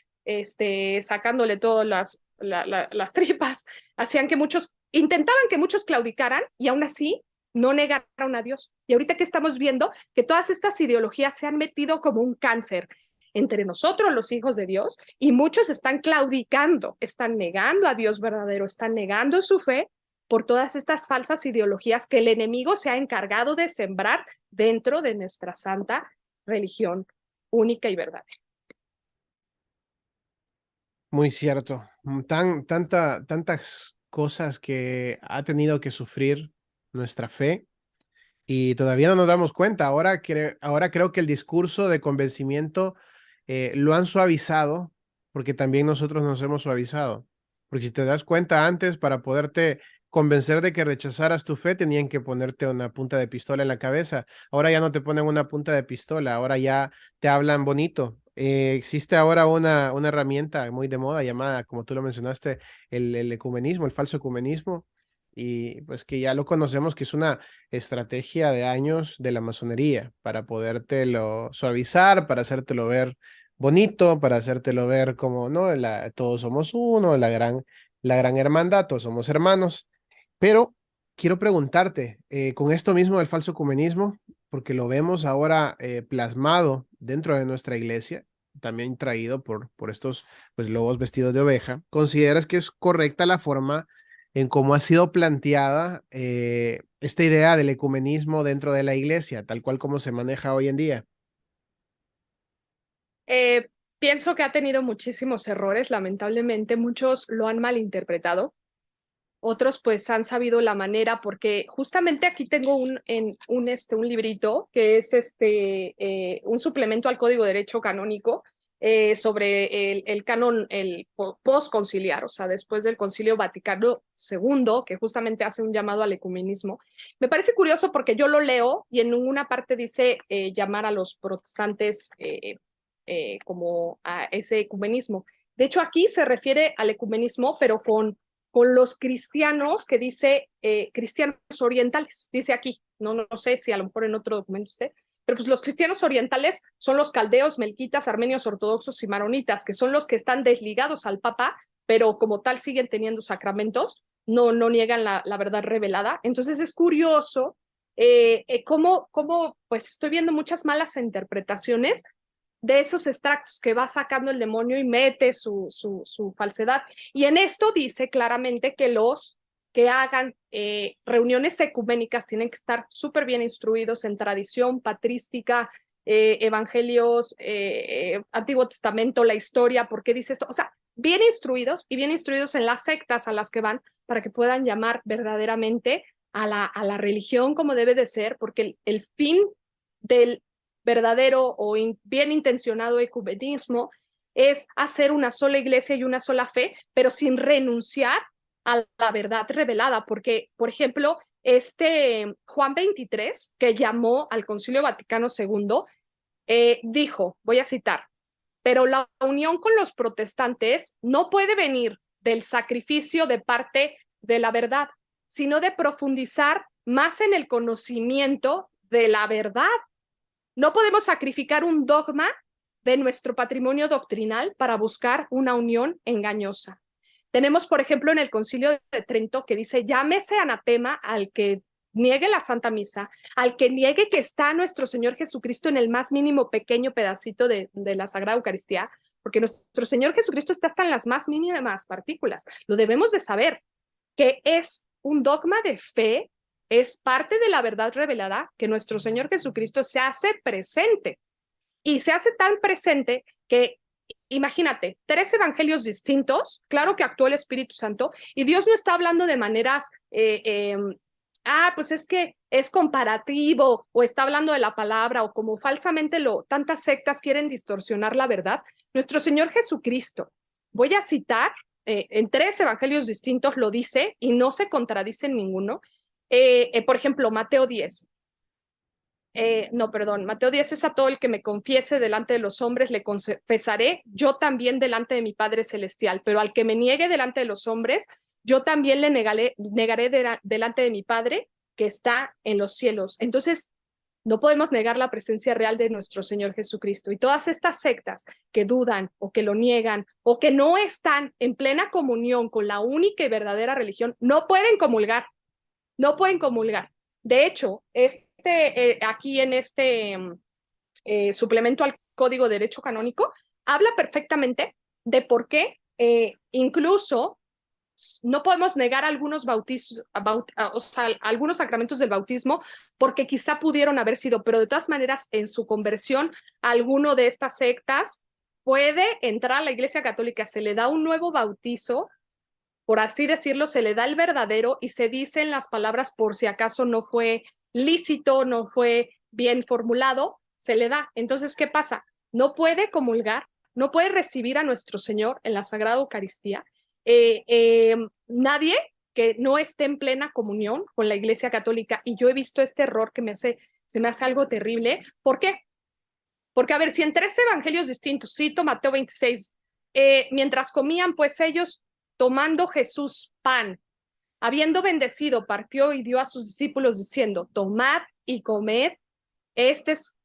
sacándole todas las tripas, hacían que intentaban que muchos claudicaran y aún así no negaron a Dios. Y ahorita que estamos viendo que todas estas ideologías se han metido como un cáncer entre nosotros, los hijos de Dios, y muchos están claudicando, están negando a Dios verdadero, están negando su fe por todas estas falsas ideologías que el enemigo se ha encargado de sembrar dentro de nuestra santa religión única y verdadera. Muy cierto. Tantas cosas que ha tenido que sufrir nuestra fe y todavía no nos damos cuenta. Ahora creo que el discurso de convencimiento lo han suavizado porque también nosotros nos hemos suavizado. Porque si te das cuenta antes, para poderte convencer de que rechazaras tu fe, tenían que ponerte una punta de pistola en la cabeza. Ahora ya no te ponen una punta de pistola, ahora ya te hablan bonito. Existe ahora una herramienta muy de moda llamada, como tú lo mencionaste, el ecumenismo, el falso ecumenismo, y pues que ya lo conocemos que es una estrategia de años de la masonería para podértelo suavizar, para hacértelo ver bonito, para hacértelo ver como, ¿no? Todos somos uno, la gran hermandad, todos somos hermanos. Pero quiero preguntarte, con esto mismo del falso ecumenismo, porque lo vemos ahora plasmado dentro de nuestra iglesia, también traído por estos pues, lobos vestidos de oveja, ¿consideras que es correcta la forma en cómo ha sido planteada esta idea del ecumenismo dentro de la iglesia, tal cual como se maneja hoy en día? Pienso que ha tenido muchísimos errores, lamentablemente muchos lo han malinterpretado, otros pues han sabido la manera, porque justamente aquí tengo un librito que es un suplemento al Código de Derecho Canónico sobre el canon, el post-conciliar, o sea, después del Concilio Vaticano II, que justamente hace un llamado al ecumenismo. Me parece curioso porque yo lo leo y en una parte dice llamar a los protestantes como a ese ecumenismo. De hecho, aquí se refiere al ecumenismo, pero con los cristianos que dice cristianos orientales, dice aquí, no sé si a lo mejor en otro documento esté, pero pues los cristianos orientales son los caldeos, melquitas, armenios, ortodoxos y maronitas, que son los que están desligados al Papa, pero como tal siguen teniendo sacramentos, no niegan la verdad revelada. Entonces es curioso cómo pues estoy viendo muchas malas interpretaciones de esos extractos que va sacando el demonio y mete su falsedad. Y en esto dice claramente que los que hagan reuniones ecuménicas tienen que estar súper bien instruidos en tradición patrística, evangelios, Antiguo Testamento, la historia, ¿por qué dice esto? O sea, bien instruidos y bien instruidos en las sectas a las que van para que puedan llamar verdaderamente a la religión como debe de ser, porque el fin del verdadero o bien intencionado ecumenismo es hacer una sola iglesia y una sola fe, pero sin renunciar a la verdad revelada, porque, por ejemplo, Juan 23, que llamó al Concilio Vaticano II, dijo, voy a citar, pero la unión con los protestantes no puede venir del sacrificio de parte de la verdad, sino de profundizar más en el conocimiento de la verdad. No podemos sacrificar un dogma de nuestro patrimonio doctrinal para buscar una unión engañosa. Tenemos, por ejemplo, en el Concilio de Trento que dice, llámese anatema al que niegue la Santa Misa, al que niegue que está nuestro Señor Jesucristo en el más mínimo pequeño pedacito de la Sagrada Eucaristía, porque nuestro Señor Jesucristo está hasta en las más mínimas partículas. Lo debemos de saber, que es un dogma de fe, es parte de la verdad revelada, que nuestro Señor Jesucristo se hace presente y se hace tan presente que, imagínate, 3 evangelios distintos, claro que actuó el Espíritu Santo y Dios no está hablando de maneras, pues es que es comparativo o está hablando de la palabra o como falsamente tantas sectas quieren distorsionar la verdad. Nuestro Señor Jesucristo, voy a citar, en 3 evangelios distintos lo dice y no se contradice en ninguno. Por ejemplo, Mateo 10. No, perdón, Mateo 10 es a todo el que me confiese delante de los hombres, le confesaré yo también delante de mi Padre Celestial, pero al que me niegue delante de los hombres, yo también le negaré delante de mi Padre que está en los cielos. Entonces, No podemos negar la presencia real de nuestro Señor Jesucristo. Y todas estas sectas que dudan o que lo niegan o que no están en plena comunión con la única y verdadera religión, no pueden comulgar, no pueden comulgar. De hecho, aquí en este suplemento al Código de Derecho Canónico, habla perfectamente de por qué incluso no podemos negar algunos o sea, algunos sacramentos del bautismo porque quizá pudieron haber sido, pero de todas maneras en su conversión alguno de estas sectas puede entrar a la Iglesia Católica, se le da un nuevo bautizo, por así decirlo, se le da el verdadero y se dicen las palabras por si acaso no fue lícito, no fue bien formulado, se le da. Entonces, ¿qué pasa? No puede comulgar, no puede recibir a nuestro Señor en la Sagrada Eucaristía. Nadie que no esté en plena comunión con la Iglesia Católica, y yo he visto este error que se me hace algo terrible. ¿Por qué? Porque, a ver, si en 3 evangelios distintos, cito Mateo 26, mientras comían, pues ellos, tomando Jesús pan, habiendo bendecido, partió y dio a sus discípulos diciendo, tomad y comed, este es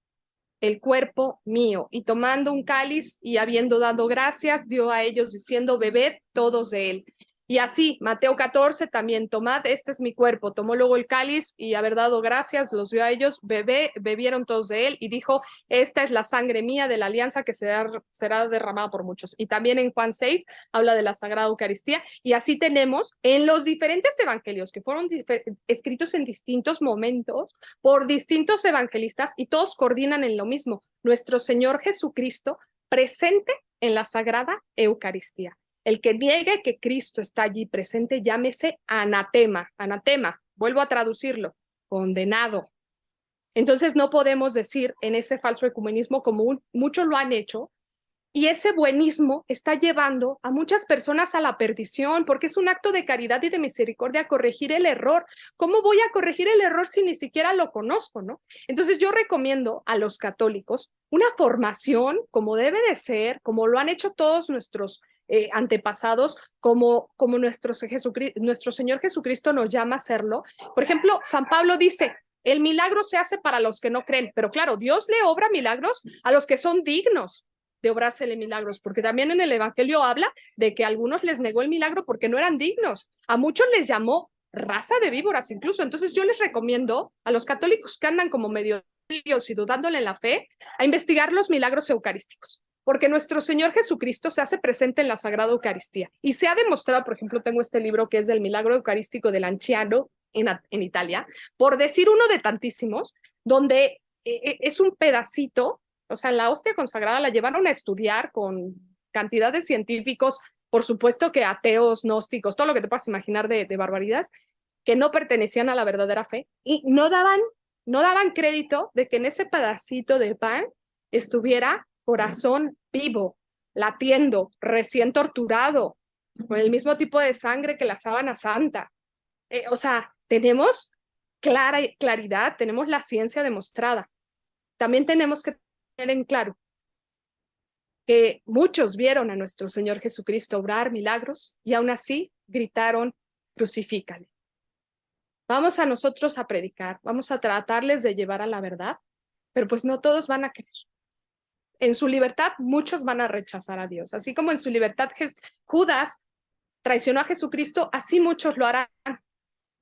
el cuerpo mío. Y tomando un cáliz y habiendo dado gracias, dio a ellos diciendo, bebed todos de él. Y así, Mateo 14 también, tomad, este es mi cuerpo. Tomó luego el cáliz y haber dado gracias, los dio a ellos, bebieron todos de él y dijo, esta es la sangre mía de la alianza que será derramada por muchos. Y también en Juan 6 habla de la Sagrada Eucaristía. Y así tenemos en los diferentes evangelios que fueron escritos en distintos momentos por distintos evangelistas y todos coordinan en lo mismo. Nuestro Señor Jesucristo presente en la Sagrada Eucaristía. El que niegue que Cristo está allí presente, llámese anatema. Anatema, vuelvo a traducirlo, condenado. Entonces no podemos decir en ese falso ecumenismo, como muchos lo han hecho, y ese buenismo está llevando a muchas personas a la perdición, porque es un acto de caridad y de misericordia corregir el error. ¿Cómo voy a corregir el error si ni siquiera lo conozco, no? Entonces yo recomiendo a los católicos una formación como debe de ser, como lo han hecho todos nuestros antepasados, como nuestro Señor Jesucristo nos llama a hacerlo. Por ejemplo, San Pablo dice, el milagro se hace para los que no creen, pero claro, Dios le obra milagros a los que son dignos de obrársele milagros, porque también en el Evangelio habla de que a algunos les negó el milagro porque no eran dignos, a muchos les llamó raza de víboras incluso. Entonces yo les recomiendo a los católicos que andan como medio y dudándole en la fe, a investigar los milagros eucarísticos, porque nuestro Señor Jesucristo se hace presente en la Sagrada Eucaristía y se ha demostrado, por ejemplo, tengo este libro que es del milagro eucarístico del Lanciano en Italia, por decir uno de tantísimos, donde es un pedacito. O sea, la hostia consagrada la llevaron a estudiar con cantidad de científicos, por supuesto que ateos, gnósticos, todo lo que te puedas imaginar de barbaridades, que no pertenecían a la verdadera fe y no daban crédito de que en ese pedacito de pan estuviera corazón vivo, latiendo, recién torturado, con el mismo tipo de sangre que la sábana santa. O sea, tenemos claridad, tenemos la ciencia demostrada. También tenemos que tener en claro que muchos vieron a nuestro Señor Jesucristo obrar milagros y aún así gritaron, crucifícale. Vamos a nosotros a predicar, vamos a tratarles de llevar a la verdad, pero pues no todos van a querer. En su libertad, muchos van a rechazar a Dios. Así como en su libertad Judas traicionó a Jesucristo, así muchos lo harán.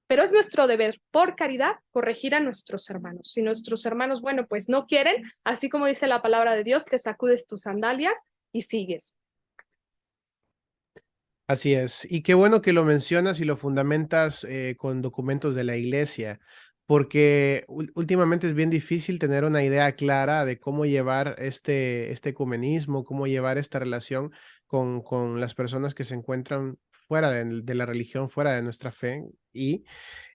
Pero es nuestro deber, por caridad, corregir a nuestros hermanos. Si nuestros hermanos, bueno, pues no quieren, así como dice la palabra de Dios, te sacudes tus sandalias y sigues. Así es. Y qué bueno que lo mencionas y lo fundamentas con documentos de la iglesia, porque últimamente es bien difícil tener una idea clara de cómo llevar este ecumenismo, cómo llevar esta relación con las personas que se encuentran fuera de la religión, fuera de nuestra fe, y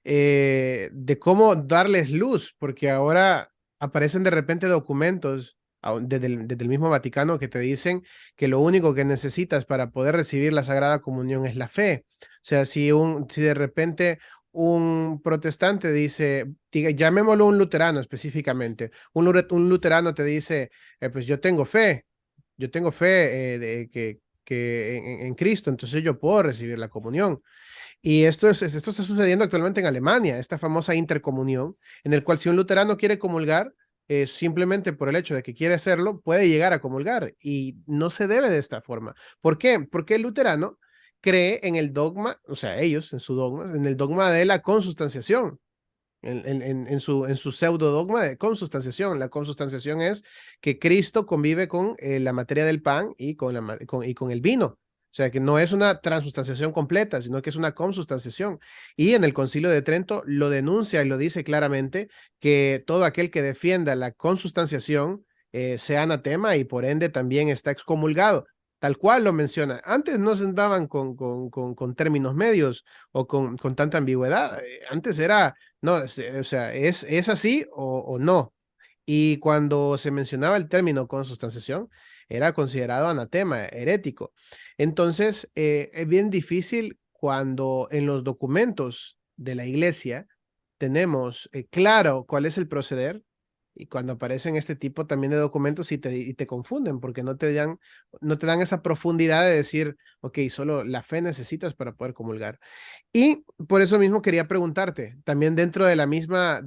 de cómo darles luz, porque ahora aparecen de repente documentos desde el mismo Vaticano que te dicen que lo único que necesitas para poder recibir la Sagrada Comunión es la fe. O sea, si de repente un protestante llamémoslo un luterano específicamente, un luterano te dice, pues yo tengo fe que en Cristo, entonces yo puedo recibir la comunión. Y esto está sucediendo actualmente en Alemania, esta famosa intercomunión, en el cual si un luterano quiere comulgar, simplemente por el hecho de que quiere hacerlo, puede llegar a comulgar y no se debe de esta forma. ¿Por qué? Porque el luterano cree en el dogma, o sea, ellos en su dogma, en el dogma de la consustanciación. En su pseudo dogma de consustanciación. La consustanciación es que Cristo convive con la materia del pan y con el vino. O sea, que no es una transustanciación completa, sino que es una consustanciación. Y en el Concilio de Trento lo denuncia y lo dice claramente que todo aquel que defienda la consustanciación sea anatema y por ende también está excomulgado. Tal cual lo menciona. Antes no se andaban con términos medios o con tanta ambigüedad. Antes era, no, o sea, es así o no. Y cuando se mencionaba el término consustanciación, era considerado anatema, herético. Entonces, es bien difícil cuando en los documentos de la iglesia tenemos claro cuál es el proceder y cuando aparecen este tipo también de documentos y te confunden porque no te dan esa profundidad de decir, ok, solo la fe necesitas para poder comulgar. Y por eso mismo quería preguntarte, también dentro de la misma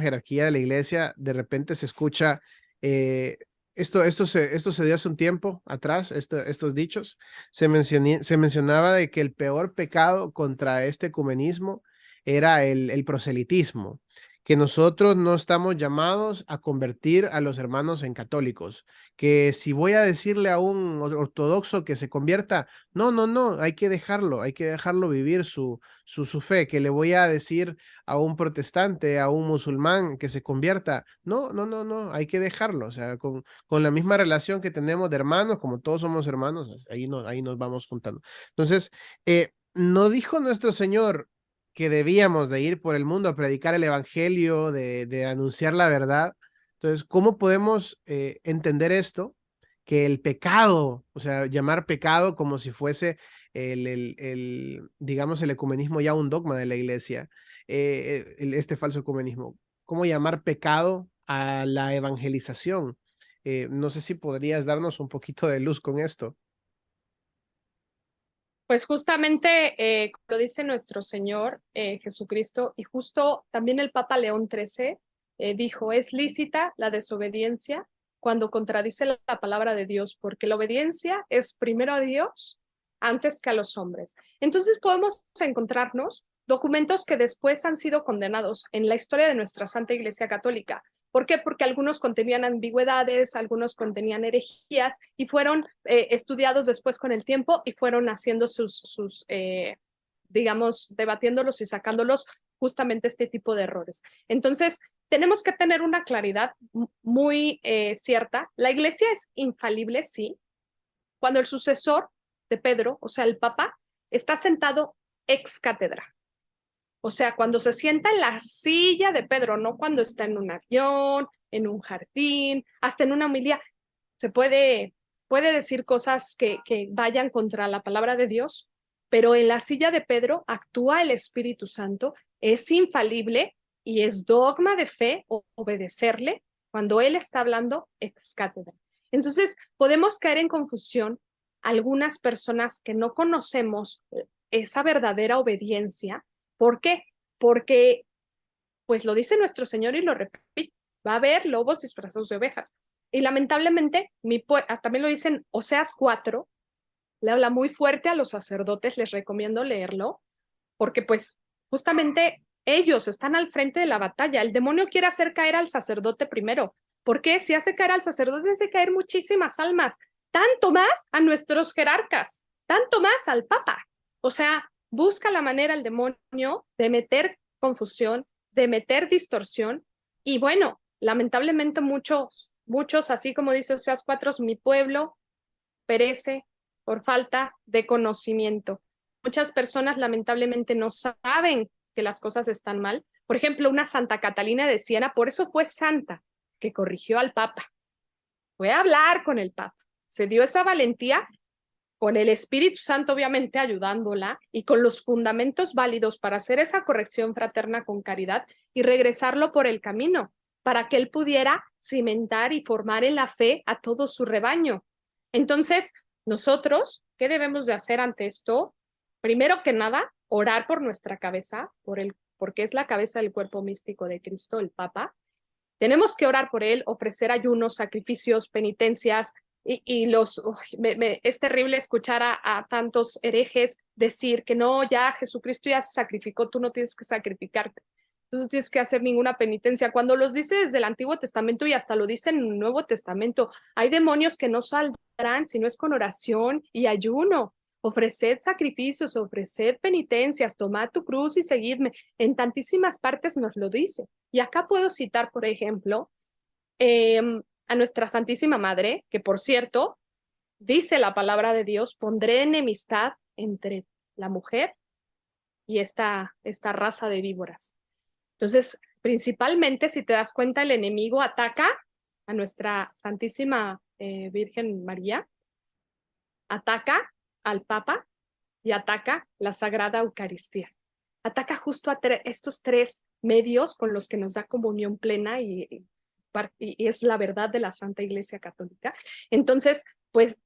jerarquía de la iglesia, de repente se escucha, esto se dio hace un tiempo atrás, estos dichos, se mencionaba de que el peor pecado contra este ecumenismo era el proselitismo, que nosotros no estamos llamados a convertir a los hermanos en católicos, que si voy a decirle a un ortodoxo que se convierta, no, no, no, hay que dejarlo vivir su fe, que le voy a decir a un protestante, a un musulmán que se convierta, no, no, no, no, hay que dejarlo, o sea, con la misma relación que tenemos de hermanos, como todos somos hermanos, ahí nos vamos juntando. Entonces, no dijo nuestro Señor que debíamos de ir por el mundo a predicar el evangelio, de anunciar la verdad. Entonces, ¿cómo podemos entender esto? Que el pecado, o sea, llamar pecado como si fuese digamos, el ecumenismo ya un dogma de la iglesia, este falso ecumenismo. ¿Cómo llamar pecado a la evangelización? No sé si podrías darnos un poquito de luz con esto. Pues justamente lo dice nuestro Señor Jesucristo y justo también el Papa León XIII dijo, es lícita la desobediencia cuando contradice la palabra de Dios, porque la obediencia es primero a Dios antes que a los hombres. Entonces podemos encontrarnos documentos que después han sido condenados en la historia de nuestra Santa Iglesia Católica. ¿Por qué? Porque algunos contenían ambigüedades, algunos contenían herejías y fueron estudiados después con el tiempo y fueron haciendo digamos, debatiéndolos y sacándolos justamente este tipo de errores. Entonces, tenemos que tener una claridad muy cierta. La iglesia es infalible, sí. Cuando el sucesor de Pedro, o sea, el Papa, está sentado ex cátedra. O sea, cuando se sienta en la silla de Pedro, no cuando está en un avión, en un jardín, hasta en una homilía, se puede decir cosas que vayan contra la palabra de Dios, pero en la silla de Pedro actúa el Espíritu Santo, es infalible y es dogma de fe obedecerle cuando él está hablando ex cátedra. Entonces, podemos caer en confusión algunas personas que no conocemos esa verdadera obediencia. ¿Por qué? Porque, pues lo dice nuestro Señor y lo repite, va a haber lobos disfrazados de ovejas. Y lamentablemente, también lo dicen Oseas 4, le habla muy fuerte a los sacerdotes, les recomiendo leerlo, porque pues justamente ellos están al frente de la batalla. El demonio quiere hacer caer al sacerdote primero. ¿Por qué? Si hace caer al sacerdote, hace caer muchísimas almas, tanto más a nuestros jerarcas, tanto más al Papa. O sea, busca la manera el demonio de meter confusión, de meter distorsión. Y bueno, lamentablemente muchos, así como dice Oseas 4, mi pueblo perece por falta de conocimiento. Muchas personas lamentablemente no saben que las cosas están mal. Por ejemplo, una Santa Catalina de Siena, por eso fue santa, que corrigió al Papa. Fue a hablar con el Papa. Se dio esa valentía con el Espíritu Santo, obviamente, ayudándola y con los fundamentos válidos para hacer esa corrección fraterna con caridad y regresarlo por el camino, para que él pudiera cimentar y formar en la fe a todo su rebaño. Entonces, nosotros ¿Qué debemos de hacer ante esto? Primero que nada, orar por nuestra cabeza, porque es la cabeza del cuerpo místico de Cristo, el Papa. Tenemos que orar por él, ofrecer ayunos, sacrificios, penitencias, es terrible escuchar a tantos herejes decir que no, ya Jesucristo ya se sacrificó, tú no tienes que sacrificarte, tú no tienes que hacer ninguna penitencia. Cuando los dice desde el Antiguo Testamento y hasta lo dice en el Nuevo Testamento, hay demonios que no saldrán si no es con oración y ayuno. Ofreced sacrificios, ofreced penitencias, tomad tu cruz y seguidme. En tantísimas partes nos lo dice. Y acá puedo citar, por ejemplo, a nuestra Santísima Madre, que por cierto, dice la palabra de Dios, pondré enemistad entre la mujer y esta raza de víboras. Entonces, principalmente, si te das cuenta, el enemigo ataca a nuestra Santísima Virgen María, ataca al Papa y ataca la Sagrada Eucaristía. Ataca justo a estos tres medios con los que nos da comunión plena y es la verdad de la Santa Iglesia Católica. Entonces, pues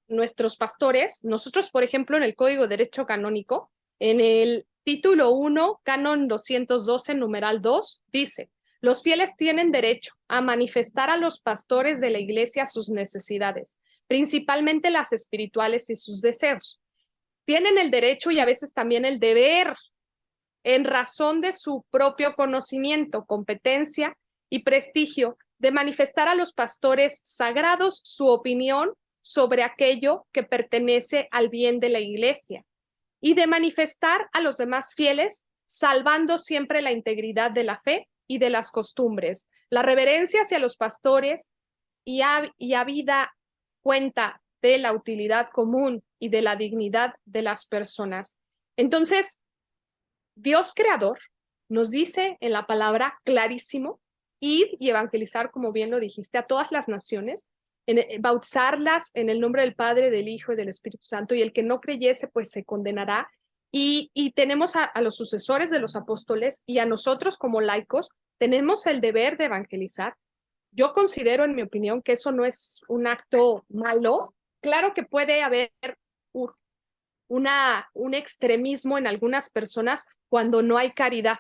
nuestros pastores, nosotros, por ejemplo, en el Código de Derecho Canónico, en el título 1, canon 212, numeral 2, dice: los fieles tienen derecho a manifestar a los pastores de la Iglesia sus necesidades, principalmente las espirituales y sus deseos. Tienen el derecho y a veces también el deber, en razón de su propio conocimiento, competencia y prestigio, de manifestar a los pastores sagrados su opinión sobre aquello que pertenece al bien de la Iglesia y de manifestar a los demás fieles, salvando siempre la integridad de la fe y de las costumbres, la reverencia hacia los pastores y habida cuenta de la utilidad común y de la dignidad de las personas. Entonces, Dios creador nos dice en la palabra clarísimo: ir y evangelizar, como bien lo dijiste, a todas las naciones, bautizarlas en el nombre del Padre, del Hijo y del Espíritu Santo, y el que no creyese pues se condenará. Y tenemos a los sucesores de los apóstoles y a nosotros como laicos tenemos el deber de evangelizar. Yo considero, en mi opinión, que eso no es un acto malo. Claro que puede haber un extremismo en algunas personas cuando no hay caridad,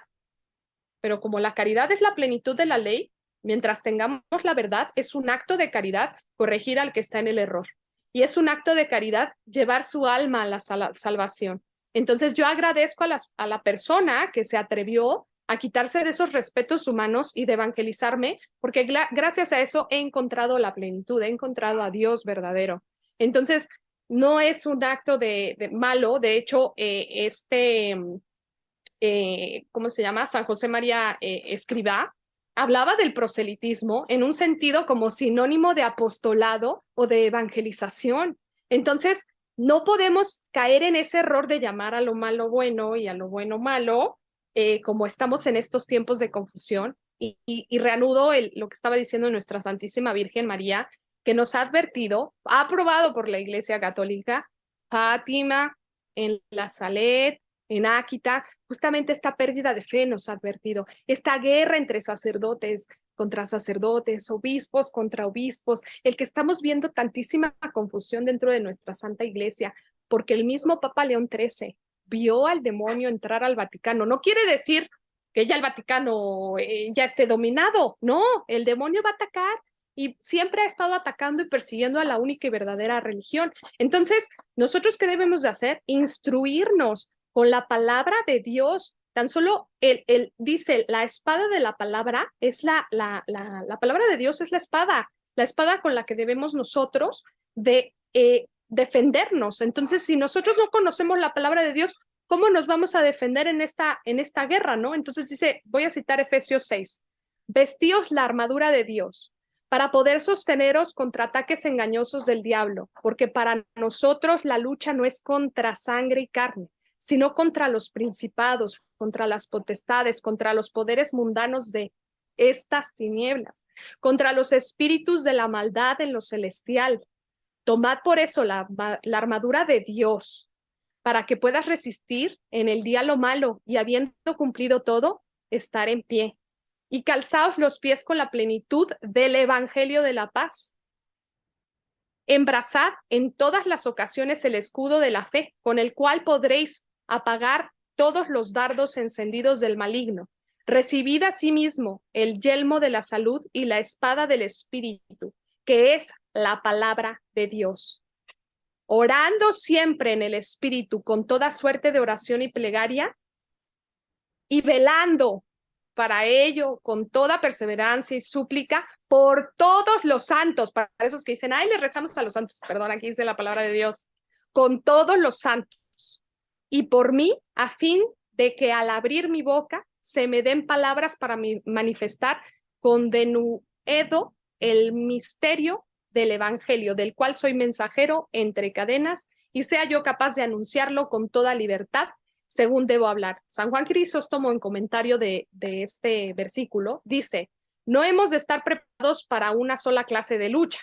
pero como la caridad es la plenitud de la ley, mientras tengamos la verdad, es un acto de caridad corregir al que está en el error. Y es un acto de caridad llevar su alma a la salvación. Entonces yo agradezco a la persona que se atrevió a quitarse de esos respetos humanos y de evangelizarme, porque gracias a eso he encontrado la plenitud, he encontrado a Dios verdadero. Entonces, no es un acto de malo. De hecho, ¿cómo se llama? San José María Escrivá hablaba del proselitismo en un sentido como sinónimo de apostolado o de evangelización. Entonces, no podemos caer en ese error de llamar a lo malo bueno y a lo bueno malo, como estamos en estos tiempos de confusión. Y reanudo lo que estaba diciendo nuestra Santísima Virgen María, que nos ha advertido, ha aprobado por la Iglesia Católica, Fátima, en la Salet, en Áquita, justamente esta pérdida de fe nos ha advertido, esta guerra entre sacerdotes contra sacerdotes, obispos contra obispos, el que estamos viendo tantísima confusión dentro de nuestra Santa Iglesia, porque el mismo Papa León XIII vio al demonio entrar al Vaticano. No quiere decir que ya el Vaticano ya esté dominado, no, el demonio va a atacar y siempre ha estado atacando y persiguiendo a la única y verdadera religión. Entonces, ¿nosotros qué debemos de hacer? Instruirnos con la palabra de Dios. Tan solo dice, la espada de la palabra es la palabra de Dios es la espada con la que debemos nosotros defendernos. Entonces, si nosotros no conocemos la palabra de Dios, ¿cómo nos vamos a defender en esta guerra, no? Entonces dice, voy a citar Efesios 6, vestíos la armadura de Dios para poder sosteneros contra ataques engañosos del diablo, porque para nosotros la lucha no es contra sangre y carne, sino contra los principados, contra las potestades, contra los poderes mundanos de estas tinieblas, contra los espíritus de la maldad en lo celestial. Tomad por eso la armadura de Dios, para que puedas resistir en el día lo malo y habiendo cumplido todo, estar en pie. Y calzaos los pies con la plenitud del evangelio de la paz. Embrazad en todas las ocasiones el escudo de la fe, con el cual podréis apagar todos los dardos encendidos del maligno. Recibid asimismo el yelmo de la salud y la espada del Espíritu, que es la palabra de Dios. Orando siempre en el Espíritu con toda suerte de oración y plegaria, y velando para ello con toda perseverancia y súplica por todos los santos, para esos que dicen, ay, le rezamos a los santos, perdón, aquí dice la palabra de Dios, con todos los santos, y por mí, a fin de que al abrir mi boca se me den palabras para manifestar con denuedo el misterio del evangelio, del cual soy mensajero entre cadenas, y sea yo capaz de anunciarlo con toda libertad, según debo hablar. San Juan Crisóstomo, en comentario de este versículo, dice, no hemos de estar preparados para una sola clase de lucha,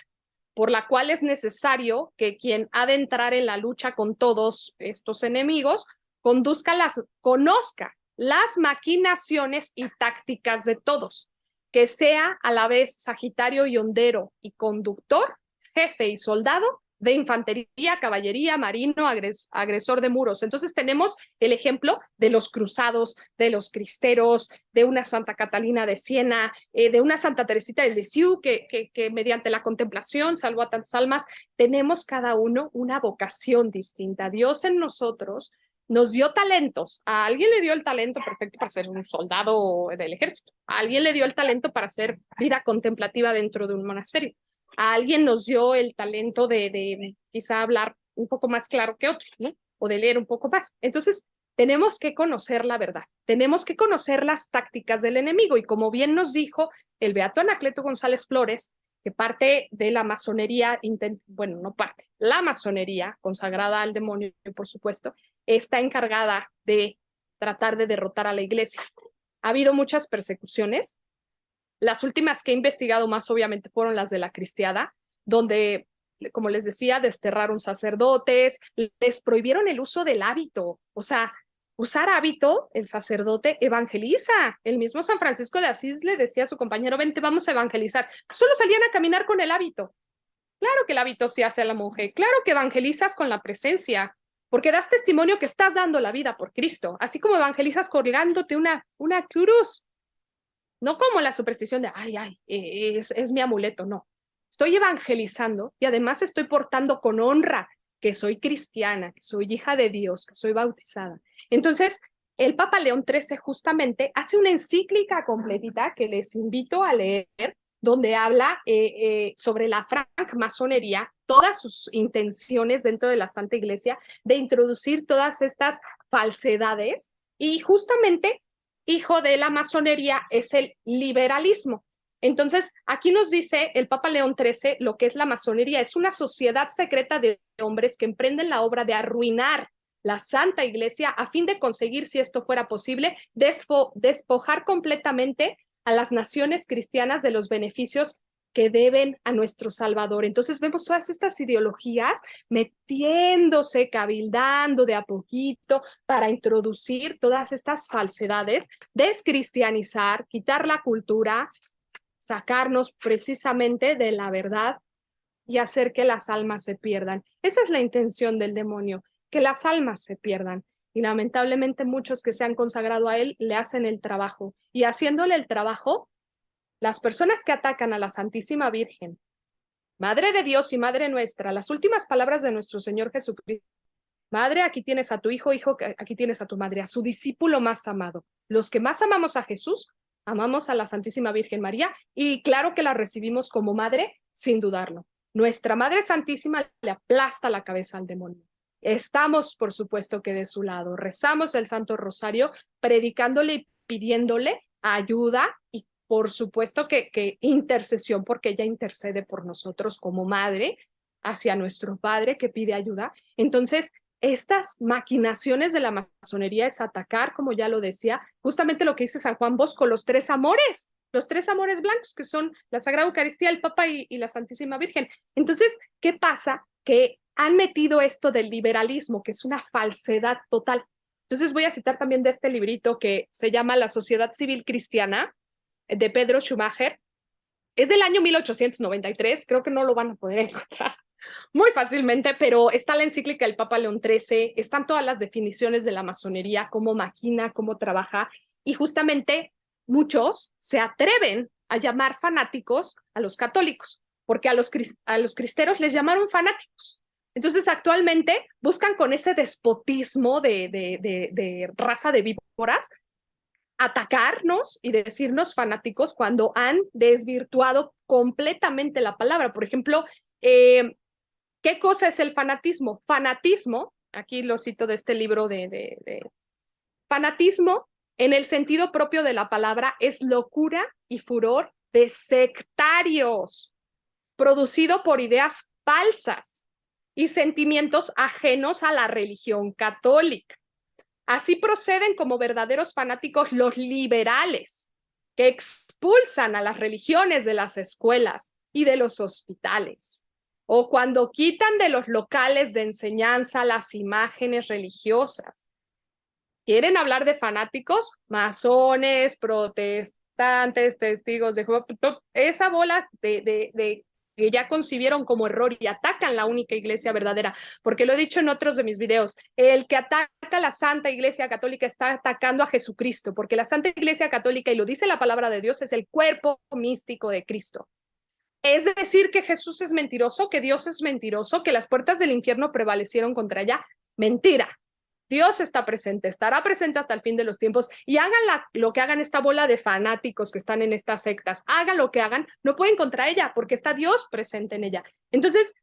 por la cual es necesario que quien ha de entrar en la lucha con todos estos enemigos, conozca las maquinaciones y tácticas de todos, que sea a la vez sagitario y hondero y conductor, jefe y soldado, de infantería, caballería, marino, agresor de muros. Entonces tenemos el ejemplo de los cruzados, de los cristeros, de una Santa Catalina de Siena, de una Santa Teresita de Lisieux, que mediante la contemplación salvó a tantas almas. Tenemos cada uno una vocación distinta. Dios en nosotros nos dio talentos. A alguien le dio el talento perfecto para ser un soldado del ejército. A alguien le dio el talento para hacer vida contemplativa dentro de un monasterio. A alguien nos dio el talento de quizá hablar un poco más claro que otros, ¿no? O de leer un poco más. Entonces, tenemos que conocer la verdad, tenemos que conocer las tácticas del enemigo, y como bien nos dijo el beato Anacleto González Flores, que parte de la masonería, bueno, no parte, la masonería consagrada al demonio, por supuesto, está encargada de tratar de derrotar a la iglesia. Ha habido muchas persecuciones. Las últimas que he investigado más obviamente fueron las de la cristiada, donde, como les decía, desterraron sacerdotes, les prohibieron el uso del hábito. O sea, usar hábito, el sacerdote evangeliza. El mismo San Francisco de Asís le decía a su compañero, vente, vamos a evangelizar. Solo salían a caminar con el hábito. Claro que el hábito se hace a la monje, claro que evangelizas con la presencia, porque das testimonio que estás dando la vida por Cristo, así como evangelizas colgándote una cruz. No como la superstición de, es mi amuleto, no. Estoy evangelizando y además estoy portando con honra que soy cristiana, que soy hija de Dios, que soy bautizada. Entonces, el Papa León XIII justamente hace una encíclica completita que les invito a leer, donde habla sobre la francmasonería, todas sus intenciones dentro de la Santa Iglesia, de introducir todas estas falsedades, y justamente hijo de la masonería es el liberalismo. Entonces, aquí nos dice el Papa León XIII lo que es la masonería. Es una sociedad secreta de hombres que emprenden la obra de arruinar la Santa Iglesia a fin de conseguir, si esto fuera posible, despojar completamente a las naciones cristianas de los beneficios que deben a nuestro Salvador. Entonces vemos todas estas ideologías metiéndose, cabildando de a poquito para introducir todas estas falsedades, descristianizar, quitar la cultura, sacarnos precisamente de la verdad y hacer que las almas se pierdan. Esa es la intención del demonio, que las almas se pierdan. Y lamentablemente muchos que se han consagrado a él le hacen el trabajo. Y haciéndole el trabajo, las personas que atacan a la Santísima Virgen, Madre de Dios y Madre nuestra, las últimas palabras de nuestro Señor Jesucristo: Madre, aquí tienes a tu hijo, hijo, aquí tienes a tu madre, a su discípulo más amado. Los que más amamos a Jesús, amamos a la Santísima Virgen María, y claro que la recibimos como madre, sin dudarlo. Nuestra Madre Santísima le aplasta la cabeza al demonio. Estamos, por supuesto, que de su lado. Rezamos el Santo Rosario, predicándole y pidiéndole ayuda, y por supuesto que intercesión, porque ella intercede por nosotros como madre hacia nuestro Padre que pide ayuda. Entonces, estas maquinaciones de la masonería es atacar, como ya lo decía, justamente lo que dice San Juan Bosco, los tres amores blancos, que son la Sagrada Eucaristía, el Papa y la Santísima Virgen. Entonces, ¿qué pasa? Que han metido esto del liberalismo, que es una falsedad total. Entonces voy a citar también de este librito que se llama La Sociedad Civil Cristiana, de Pedro Schumacher. Es del año 1893, creo que no lo van a poder encontrar Muy fácilmente, pero está la encíclica del Papa León XIII, están todas las definiciones de la masonería, cómo maquina, cómo trabaja, y justamente muchos se atreven a llamar fanáticos a los católicos, porque a los cristeros les llamaron fanáticos. Entonces, actualmente buscan con ese despotismo de raza de víboras atacarnos y decirnos fanáticos cuando han desvirtuado completamente la palabra. Por ejemplo, ¿qué cosa es el fanatismo? Fanatismo, aquí lo cito de este libro fanatismo, en el sentido propio de la palabra, es locura y furor de sectarios, producido por ideas falsas y sentimientos ajenos a la religión católica. Así proceden como verdaderos fanáticos los liberales, que expulsan a las religiones de las escuelas y de los hospitales, o cuando quitan de los locales de enseñanza las imágenes religiosas. ¿Quieren hablar de fanáticos? Masones, protestantes, testigos de Jehová, esa bola que ya concibieron como error y atacan la única iglesia verdadera, porque lo he dicho en otros de mis videos, el que ataca a la Santa Iglesia Católica está atacando a Jesucristo, porque la Santa Iglesia Católica, y lo dice la palabra de Dios, es el cuerpo místico de Cristo. Es decir, que Jesús es mentiroso, que Dios es mentiroso, que las puertas del infierno prevalecieron contra ella. Mentira. Dios está presente, estará presente hasta el fin de los tiempos, y hagan lo que hagan esta bola de fanáticos que están en estas sectas, hagan lo que hagan, no pueden contra ella porque está Dios presente en ella. Entonces,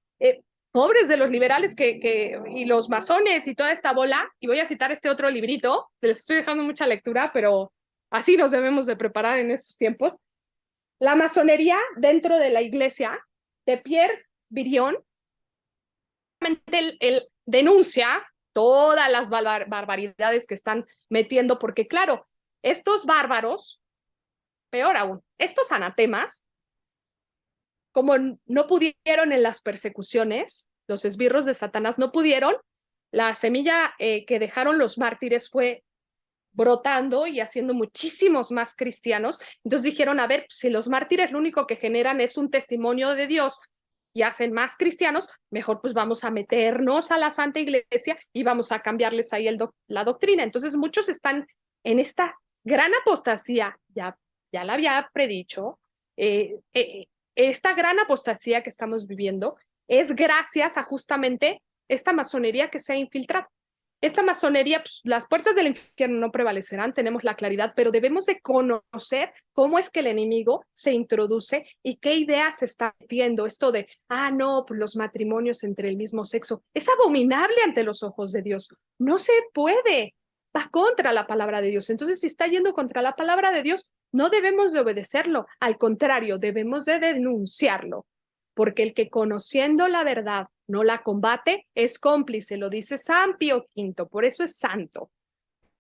pobres de los liberales y los masones y toda esta bola, y voy a citar este otro librito, les estoy dejando mucha lectura, pero así nos debemos de preparar en estos tiempos. La masonería dentro de la iglesia de Pierre Virion, él denuncia todas las barbaridades que están metiendo, porque claro, estos bárbaros, peor aún, estos anatemas, como no pudieron en las persecuciones, los esbirros de Satanás no pudieron, la semilla que dejaron los mártires fue brotando y haciendo muchísimos más cristianos. Entonces dijeron, a ver, si los mártires lo único que generan es un testimonio de Dios y hacen más cristianos, mejor pues vamos a meternos a la Santa Iglesia y vamos a cambiarles ahí la doctrina. Entonces muchos están en esta gran apostasía, ya la había predicho, esta gran apostasía que estamos viviendo es gracias a justamente esta masonería que se ha infiltrado. Esta masonería, pues, las puertas del infierno no prevalecerán, tenemos la claridad, pero debemos de conocer cómo es que el enemigo se introduce y qué ideas se está metiendo. Esto de, no, pues los matrimonios entre el mismo sexo, es abominable ante los ojos de Dios. No se puede, va contra la palabra de Dios. Entonces, si está yendo contra la palabra de Dios, no debemos de obedecerlo, al contrario, debemos de denunciarlo, porque el que conociendo la verdad no la combate es cómplice, lo dice San Pío V, por eso es santo.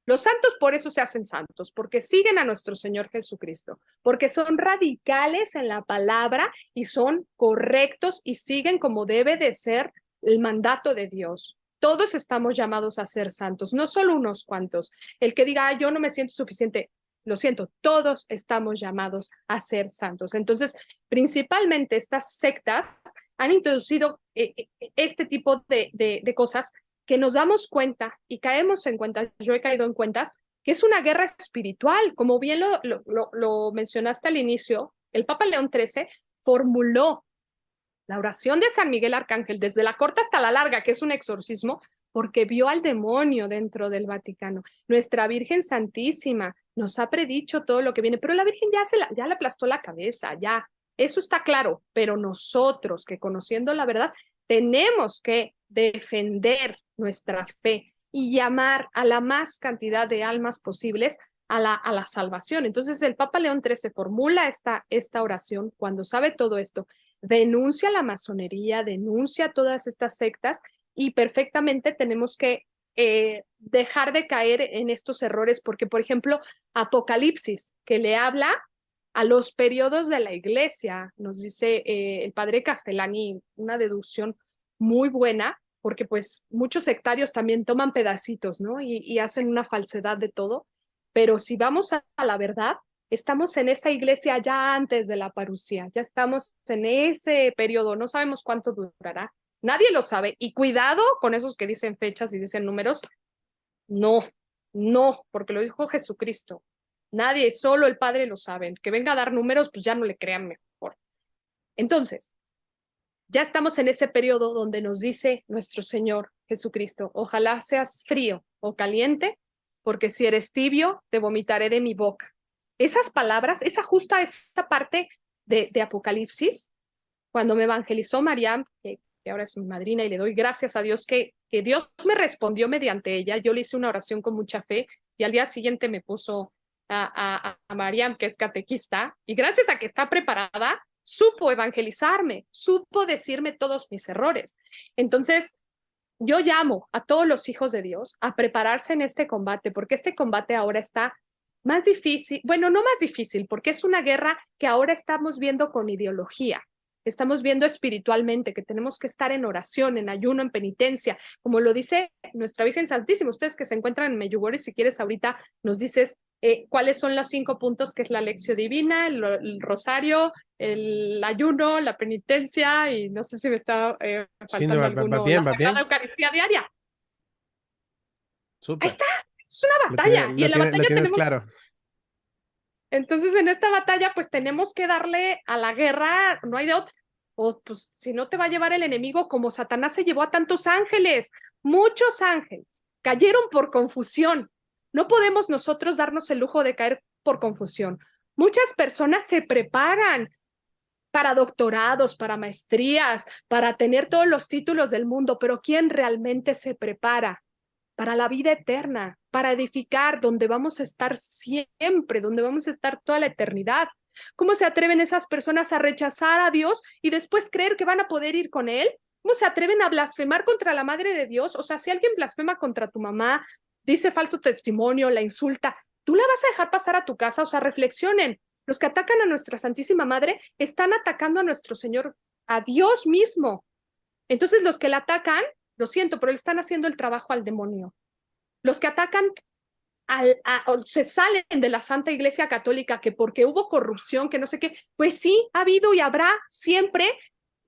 Los santos por eso se hacen santos, porque siguen a nuestro Señor Jesucristo, porque son radicales en la palabra y son correctos y siguen como debe de ser el mandato de Dios. Todos estamos llamados a ser santos, no solo unos cuantos. El que diga, yo no me siento suficiente, lo siento, todos estamos llamados a ser santos. Entonces, principalmente estas sectas han introducido este tipo de cosas que nos damos cuenta y caemos en cuenta, yo he caído en cuentas, que es una guerra espiritual. Como bien lo mencionaste al inicio, el Papa León XIII formuló la oración de San Miguel Arcángel, desde la corta hasta la larga, que es un exorcismo, porque vio al demonio dentro del Vaticano. Nuestra Virgen Santísima nos ha predicho todo lo que viene, pero la Virgen ya le aplastó la cabeza, ya, eso está claro, pero nosotros que conociendo la verdad, tenemos que defender nuestra fe y llamar a la más cantidad de almas posibles a la salvación. Entonces el Papa León XIII formula esta oración cuando sabe todo esto, denuncia la masonería, denuncia todas estas sectas y perfectamente tenemos que dejar de caer en estos errores porque, por ejemplo, Apocalipsis, que le habla a los periodos de la iglesia, nos dice el padre Castellani, una deducción muy buena, porque pues muchos sectarios también toman pedacitos, ¿no? Y hacen una falsedad de todo, pero si vamos a la verdad, estamos en esa iglesia ya antes de la parucía, ya estamos en ese periodo, no sabemos cuánto durará, Nadie lo sabe. Y cuidado con esos que dicen fechas y dicen números. No, no, porque lo dijo Jesucristo. Nadie, solo el Padre lo sabe. El que venga a dar números, pues ya no le crean mejor. Entonces, ya estamos en ese periodo donde nos dice nuestro Señor Jesucristo, ojalá seas frío o caliente, porque si eres tibio, te vomitaré de mi boca. Esas palabras, esa justa esa parte de Apocalipsis, cuando me evangelizó Mariam, que ahora es mi madrina, y le doy gracias a Dios que Dios me respondió mediante ella. Yo le hice una oración con mucha fe y al día siguiente me puso a Mariam, que es catequista, y gracias a que está preparada, supo evangelizarme, supo decirme todos mis errores. Entonces, yo llamo a todos los hijos de Dios a prepararse en este combate, porque este combate ahora está más difícil, bueno, no más difícil, porque es una guerra que ahora estamos viendo con ideología, estamos viendo espiritualmente, que tenemos que estar en oración, en ayuno, en penitencia, como lo dice nuestra Virgen Santísima. Ustedes que se encuentran en Medjugorje, si quieres ahorita nos dices cuáles son los 5 puntos, que es la lección divina, el rosario, el ayuno, la penitencia, y no sé si me está Sí, no, faltando va alguno, la bien, va Sagrada bien. Eucaristía Diaria. Ahí Súper. está, es una batalla, y en la Lo batalla tienes tenemos, claro. entonces en esta batalla pues tenemos que darle a la guerra, no hay de otra. O pues si no te va a llevar el enemigo como Satanás se llevó a tantos ángeles, muchos ángeles cayeron por confusión. No podemos nosotros darnos el lujo de caer por confusión. Muchas personas se preparan para doctorados, para maestrías, para tener todos los títulos del mundo, pero ¿quién realmente se prepara para la vida eterna, para edificar donde vamos a estar siempre, donde vamos a estar toda la eternidad? ¿Cómo se atreven esas personas a rechazar a Dios y después creer que van a poder ir con Él? ¿Cómo se atreven a blasfemar contra la Madre de Dios? O sea, si alguien blasfema contra tu mamá, dice falso testimonio, la insulta, ¿tú la vas a dejar pasar a tu casa? O sea, reflexionen. Los que atacan a nuestra Santísima Madre están atacando a nuestro Señor, a Dios mismo. Entonces, los que la atacan, lo siento, pero le están haciendo el trabajo al demonio. Los que atacan se salen de la Santa Iglesia Católica, que porque hubo corrupción, que no sé qué, pues sí, ha habido y habrá siempre,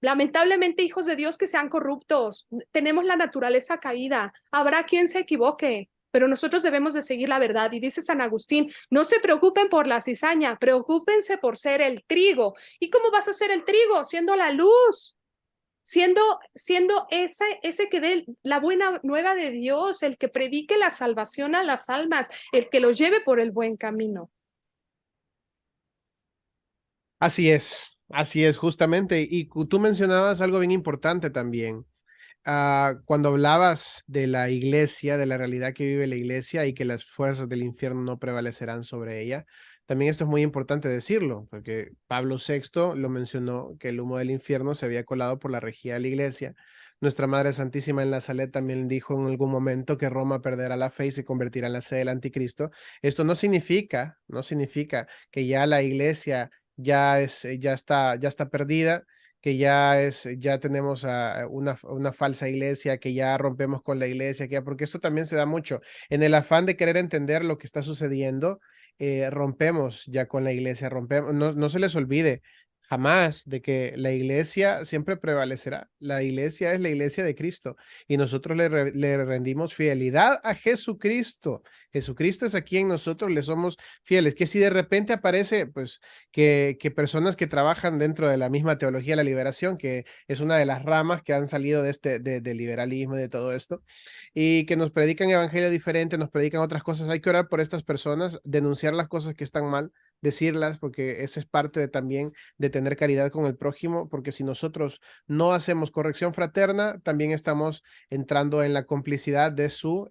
lamentablemente, hijos de Dios que sean corruptos. Tenemos la naturaleza caída, habrá quien se equivoque, pero nosotros debemos de seguir la verdad. Y dice San Agustín, no se preocupen por la cizaña, preocúpense por ser el trigo. ¿Y cómo vas a ser el trigo? Siendo la luz, siendo ese que dé la buena nueva de Dios, el que predique la salvación a las almas, el que los lleve por el buen camino. Así es, justamente. Y tú mencionabas algo bien importante también. Cuando hablabas de la iglesia, de la realidad que vive la iglesia y que las fuerzas del infierno no prevalecerán sobre ella, también esto es muy importante decirlo, porque Pablo VI lo mencionó, que el humo del infierno se había colado por la rejilla de la iglesia. Nuestra Madre Santísima en la Salet también dijo en algún momento que Roma perderá la fe y se convertirá en la sede del anticristo. Esto no significa que ya la iglesia ya está perdida, que ya tenemos una falsa iglesia, que ya rompemos con la iglesia, porque esto también se da mucho. En el afán de querer entender lo que está sucediendo, rompemos ya con la iglesia, no se les olvide jamás de que la iglesia siempre prevalecerá. La iglesia es la iglesia de Cristo y nosotros le rendimos fidelidad a Jesucristo. Jesucristo es a quien nosotros le somos fieles. Que si de repente aparece, pues, que personas que trabajan dentro de la misma teología de la liberación, que es una de las ramas que han salido del liberalismo y de todo esto, y que nos predican evangelio diferente, nos predican otras cosas, hay que orar por estas personas, denunciar las cosas que están mal, decirlas, porque esa es parte también de tener caridad con el prójimo, porque si nosotros no hacemos corrección fraterna, también estamos entrando en la complicidad de su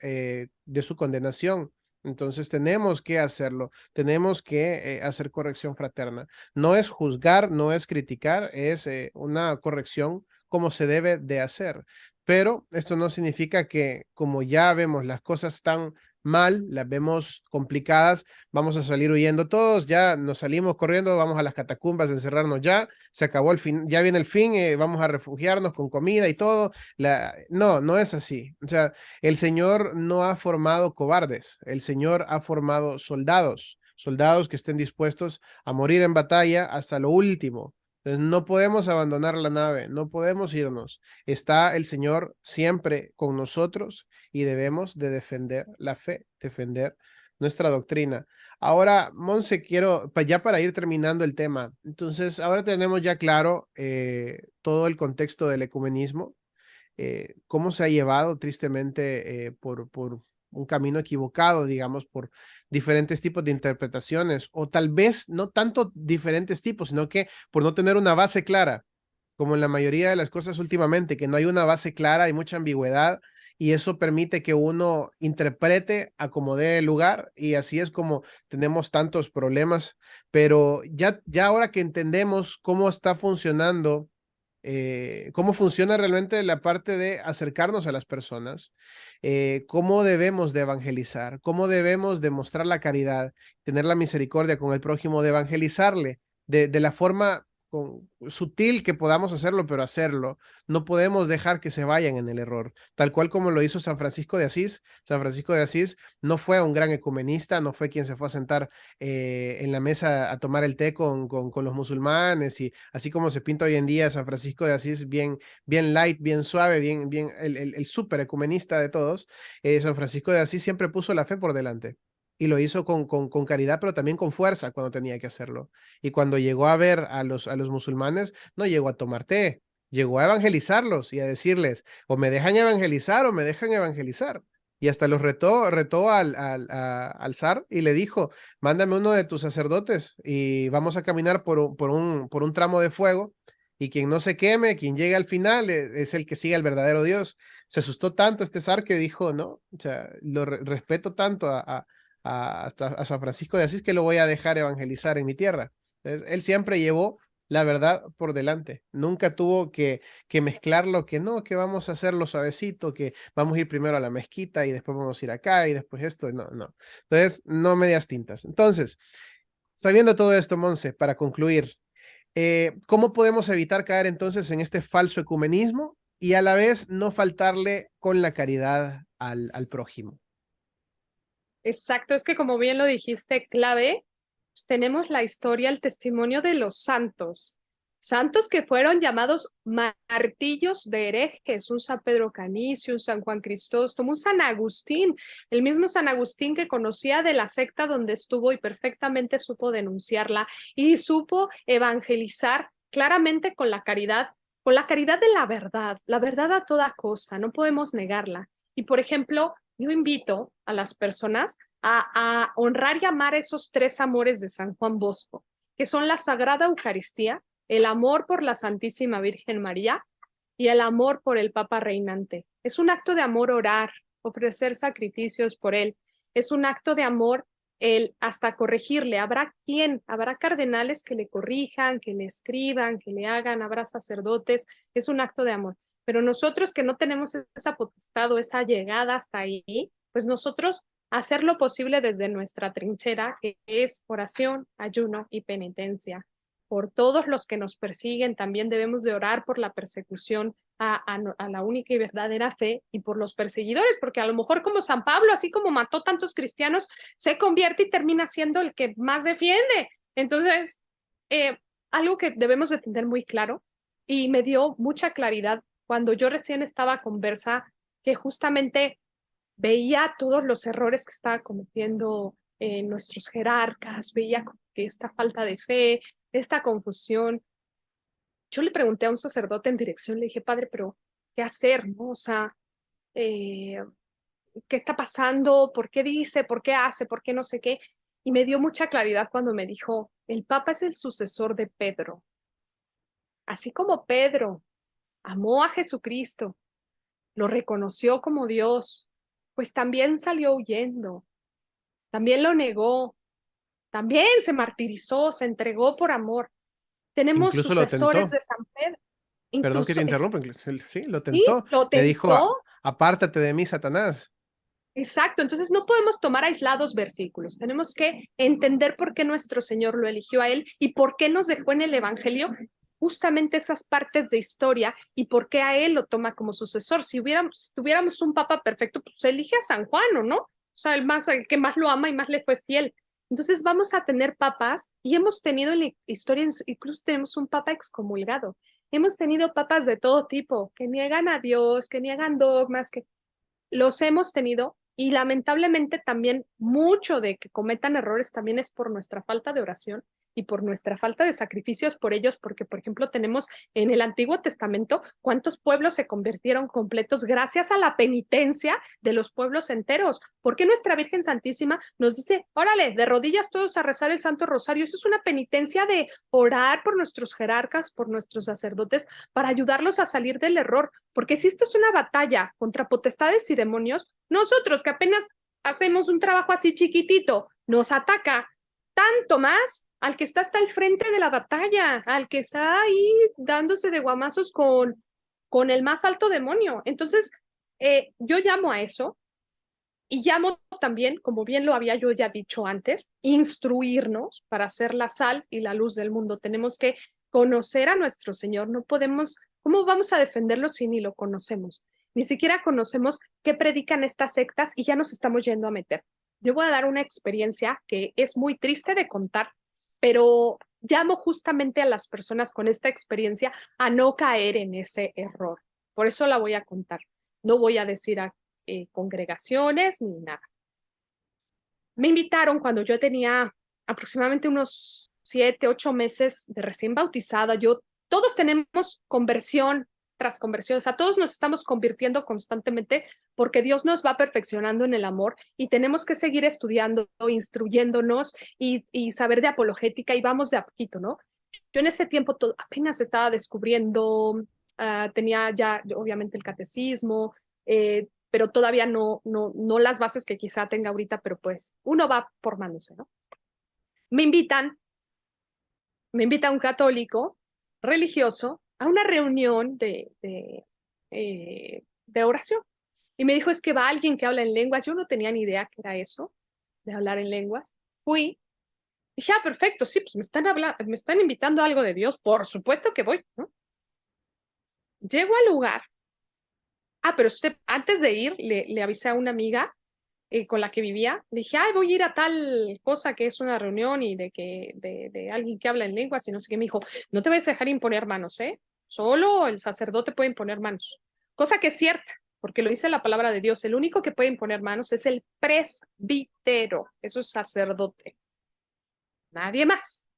condenación. Entonces tenemos que hacerlo, tenemos que hacer corrección fraterna. No es juzgar, no es criticar, es una corrección como se debe de hacer. Pero esto no significa que como ya vemos las cosas tan mal, las vemos complicadas, vamos a salir huyendo todos, ya nos salimos corriendo, vamos a las catacumbas, a encerrarnos ya, se acabó el fin, ya viene el fin, vamos a refugiarnos con comida y todo. No, no es así. O sea, el Señor no ha formado cobardes, el Señor ha formado soldados, soldados que estén dispuestos a morir en batalla hasta lo último. Entonces, no podemos abandonar la nave, no podemos irnos. Está el Señor siempre con nosotros y debemos de defender la fe, defender nuestra doctrina. Ahora, Monse, quiero, ya para ir terminando el tema, entonces ahora tenemos ya claro todo el contexto del ecumenismo, cómo se ha llevado tristemente por un camino equivocado, digamos, por diferentes tipos de interpretaciones, o tal vez no tanto diferentes tipos, sino que por no tener una base clara, como en la mayoría de las cosas últimamente, que no hay una base clara, hay mucha ambigüedad, y eso permite que uno interprete a como dé lugar, y así es como tenemos tantos problemas, pero ya ahora que entendemos cómo está funcionando, cómo funciona realmente la parte de acercarnos a las personas, cómo debemos de evangelizar, cómo debemos de mostrar la caridad, tener la misericordia con el prójimo, de evangelizarle de la forma sutil que podamos hacerlo, pero hacerlo. No podemos dejar que se vayan en el error, tal cual como lo hizo San Francisco de Asís. San Francisco de Asís no fue un gran ecumenista, no fue quien se fue a sentar en la mesa a tomar el té con los musulmanes, y así como se pinta hoy en día San Francisco de Asís, bien light, bien suave, bien el súper ecumenista de todos. San Francisco de Asís siempre puso la fe por delante. Y lo hizo con caridad, pero también con fuerza cuando tenía que hacerlo. Y cuando llegó a ver a los musulmanes, no llegó a tomar té, llegó a evangelizarlos y a decirles, o me dejan evangelizar o me dejan evangelizar. Y hasta los retó al zar y le dijo, mándame uno de tus sacerdotes y vamos a caminar por un tramo de fuego, y quien no se queme, quien llegue al final, es el que sigue al verdadero Dios. Se asustó tanto este zar que dijo, no, o sea, respeto tanto hasta a San Francisco de Asís, que lo voy a dejar evangelizar en mi tierra. Entonces, él siempre llevó la verdad por delante. Nunca tuvo que mezclar lo que no, que vamos a hacerlo suavecito, que vamos a ir primero a la mezquita y después vamos a ir acá y después esto. No, no. Entonces, no medias tintas. Entonces, sabiendo todo esto, Monse, para concluir, ¿cómo podemos evitar caer entonces en este falso ecumenismo y a la vez no faltarle con la caridad al prójimo? Exacto, es que como bien lo dijiste, clave, pues tenemos la historia, el testimonio de los santos, santos que fueron llamados martillos de herejes, un San Pedro Canicio, un San Juan Crisóstomo, un San Agustín, el mismo San Agustín que conocía de la secta donde estuvo y perfectamente supo denunciarla y supo evangelizar claramente con la caridad de la verdad a toda costa, no podemos negarla. Y por ejemplo, yo invito a las personas a honrar y amar esos tres amores de San Juan Bosco, que son la Sagrada Eucaristía, el amor por la Santísima Virgen María y el amor por el Papa reinante. Es un acto de amor orar, ofrecer sacrificios por él. Es un acto de amor el hasta corregirle. Habrá cardenales que le corrijan, que le escriban, que le hagan, habrá sacerdotes. Es un acto de amor. Pero nosotros que no tenemos esa potestad o esa llegada hasta ahí, pues nosotros hacer lo posible desde nuestra trinchera, que es oración, ayuno y penitencia. Por todos los que nos persiguen, también debemos de orar por la persecución a la única y verdadera fe y por los perseguidores, porque a lo mejor como San Pablo, así como mató tantos cristianos, se convierte y termina siendo el que más defiende. Entonces, algo que debemos de tener muy claro y me dio mucha claridad cuando yo recién estaba conversa, que justamente veía todos los errores que estaba cometiendo nuestros jerarcas, veía que esta falta de fe, esta confusión. Yo le pregunté a un sacerdote en dirección, le dije, padre, pero ¿qué hacer? ¿No? O sea, eh, ¿qué está pasando? ¿Por qué dice? ¿Por qué hace? ¿Por qué no sé qué? Y me dio mucha claridad cuando me dijo, el Papa es el sucesor de Pedro. Así como Pedro amó a Jesucristo, lo reconoció como Dios, pues también salió huyendo, también lo negó, también se martirizó, se entregó por amor. Tenemos Incluso lo sucesores tentó. de San Pedro, Perdón que te incluso, interrumpa, sí, lo sí, tentó. lo Le dijo, tentó. apártate de mí, Satanás. Exacto, entonces no podemos tomar aislados versículos, tenemos que entender por qué nuestro Señor lo eligió a él y por qué nos dejó en el Evangelio justamente esas partes de historia y por qué a él lo toma como sucesor. Si tuviéramos un papa perfecto, pues elige a San Juan, ¿o no? O sea, el que más lo ama y más le fue fiel. Entonces vamos a tener papas y hemos tenido en la historia, incluso tenemos un papa excomulgado. Hemos tenido papas de todo tipo, que niegan a Dios, que niegan dogmas, que los hemos tenido y lamentablemente también mucho de que cometan errores también es por nuestra falta de oración y por nuestra falta de sacrificios por ellos, porque por ejemplo tenemos en el Antiguo Testamento cuántos pueblos se convirtieron completos gracias a la penitencia de los pueblos enteros. ¿Por qué nuestra Virgen Santísima nos dice, órale, de rodillas todos a rezar el Santo Rosario? Eso es una penitencia de orar por nuestros jerarcas, por nuestros sacerdotes, para ayudarlos a salir del error, porque si esto es una batalla contra potestades y demonios, nosotros que apenas hacemos un trabajo así chiquitito, nos ataca tanto más al que está hasta el frente de la batalla, al que está ahí dándose de guamazos con el más alto demonio. Entonces, yo llamo a eso y llamo también, como bien lo había yo ya dicho antes, instruirnos para ser la sal y la luz del mundo. Tenemos que conocer a nuestro Señor. No podemos, ¿cómo vamos a defenderlo si ni lo conocemos? Ni siquiera conocemos qué predican estas sectas y ya nos estamos yendo a meter. Yo voy a dar una experiencia que es muy triste de contar, pero llamo justamente a las personas con esta experiencia a no caer en ese error. Por eso la voy a contar. No voy a decir a congregaciones ni nada. Me invitaron cuando yo tenía aproximadamente unos 7, 8 meses de recién bautizada. Todos tenemos conversión tras conversión, o sea, todos nos estamos convirtiendo constantemente porque Dios nos va perfeccionando en el amor y tenemos que seguir estudiando, instruyéndonos y saber de apologética y vamos de a poquito, ¿no? Yo en ese tiempo apenas estaba descubriendo, tenía ya obviamente el catecismo, pero todavía no las bases que quizá tenga ahorita, pero pues uno va formándose, ¿no? Me invitan, me invita un católico religioso a una reunión de oración. Y me dijo, es que va alguien que habla en lenguas. Yo no tenía ni idea que era eso, de hablar en lenguas. Fui, dije, ah, perfecto, sí, pues me están invitando a algo de Dios, por supuesto que voy, ¿no? Llego al lugar. Ah, pero usted, antes de ir, le avisé a una amiga con la que vivía, le dije, ay, voy a ir a tal cosa que es una reunión y de alguien que habla en lenguas y no sé qué. Me dijo, no te vayas a dejar imponer manos, ¿eh? Solo el sacerdote puede imponer manos. Cosa que es cierta, porque lo dice la palabra de Dios. El único que puede imponer manos es el presbítero, eso es sacerdote. Nadie más.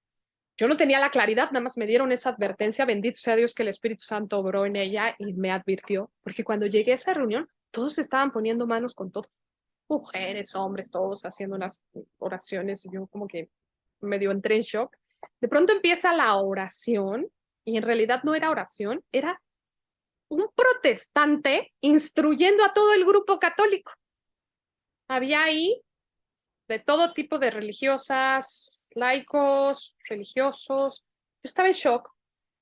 Yo no tenía la claridad, nada más me dieron esa advertencia, bendito sea Dios que el Espíritu Santo obró en ella y me advirtió, porque cuando llegué a esa reunión, todos estaban poniendo manos con todos, mujeres, hombres, todos haciendo unas oraciones y yo como que medio entré en shock. De pronto empieza la oración y en realidad no era oración, era un protestante instruyendo a todo el grupo católico. Había ahí de todo tipo de religiosas, laicos, religiosos. Yo estaba en shock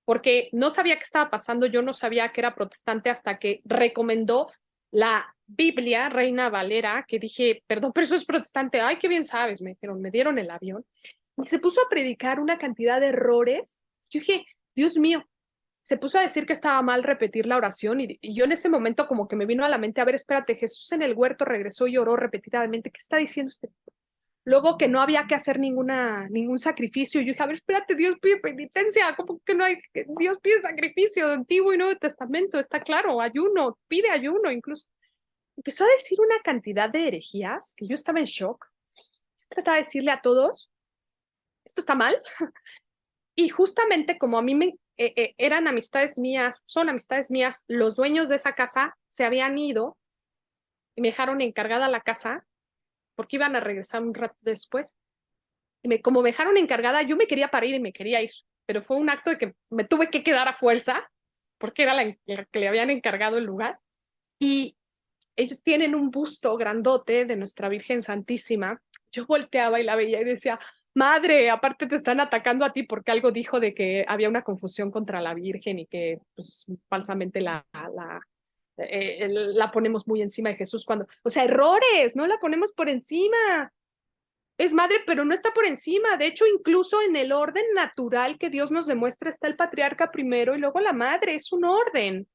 porque no sabía qué estaba pasando, yo no sabía que era protestante hasta que recomendó la Biblia, Reina Valera, que dije, perdón, pero eso es protestante. Ay, qué bien sabes, me dijeron, me dieron el avión. Y se puso a predicar una cantidad de errores. Yo dije, Dios mío, se puso a decir que estaba mal repetir la oración y yo en ese momento como que me vino a la mente, a ver, espérate, Jesús en el huerto regresó y oró repetidamente. ¿Qué está diciendo este? Luego que no había que hacer ningún sacrificio. Yo dije, a ver, espérate, Dios pide penitencia, ¿cómo que no hay? Dios pide sacrificio de Antiguo y Nuevo Testamento, está claro, ayuno, pide ayuno incluso. Empezó a decir una cantidad de herejías que yo estaba en shock. Trataba de decirle a todos, esto está mal. Y justamente como a mí eran amistades mías, son amistades mías, los dueños de esa casa se habían ido y me dejaron encargada la casa porque iban a regresar un rato después. Como me dejaron encargada, yo me quería parir y me quería ir, pero fue un acto de que me tuve que quedar a fuerza, porque era la que le habían encargado el lugar, y ellos tienen un busto grandote de nuestra Virgen Santísima. Yo volteaba y la veía y decía, madre, aparte te están atacando a ti porque algo dijo de que había una confusión contra la Virgen y que pues, falsamente la ponemos muy encima de Jesús cuando, o sea, errores, no la ponemos por encima. Es madre, pero no está por encima. De hecho, incluso en el orden natural que Dios nos demuestra está el patriarca primero y luego la madre. Es un orden.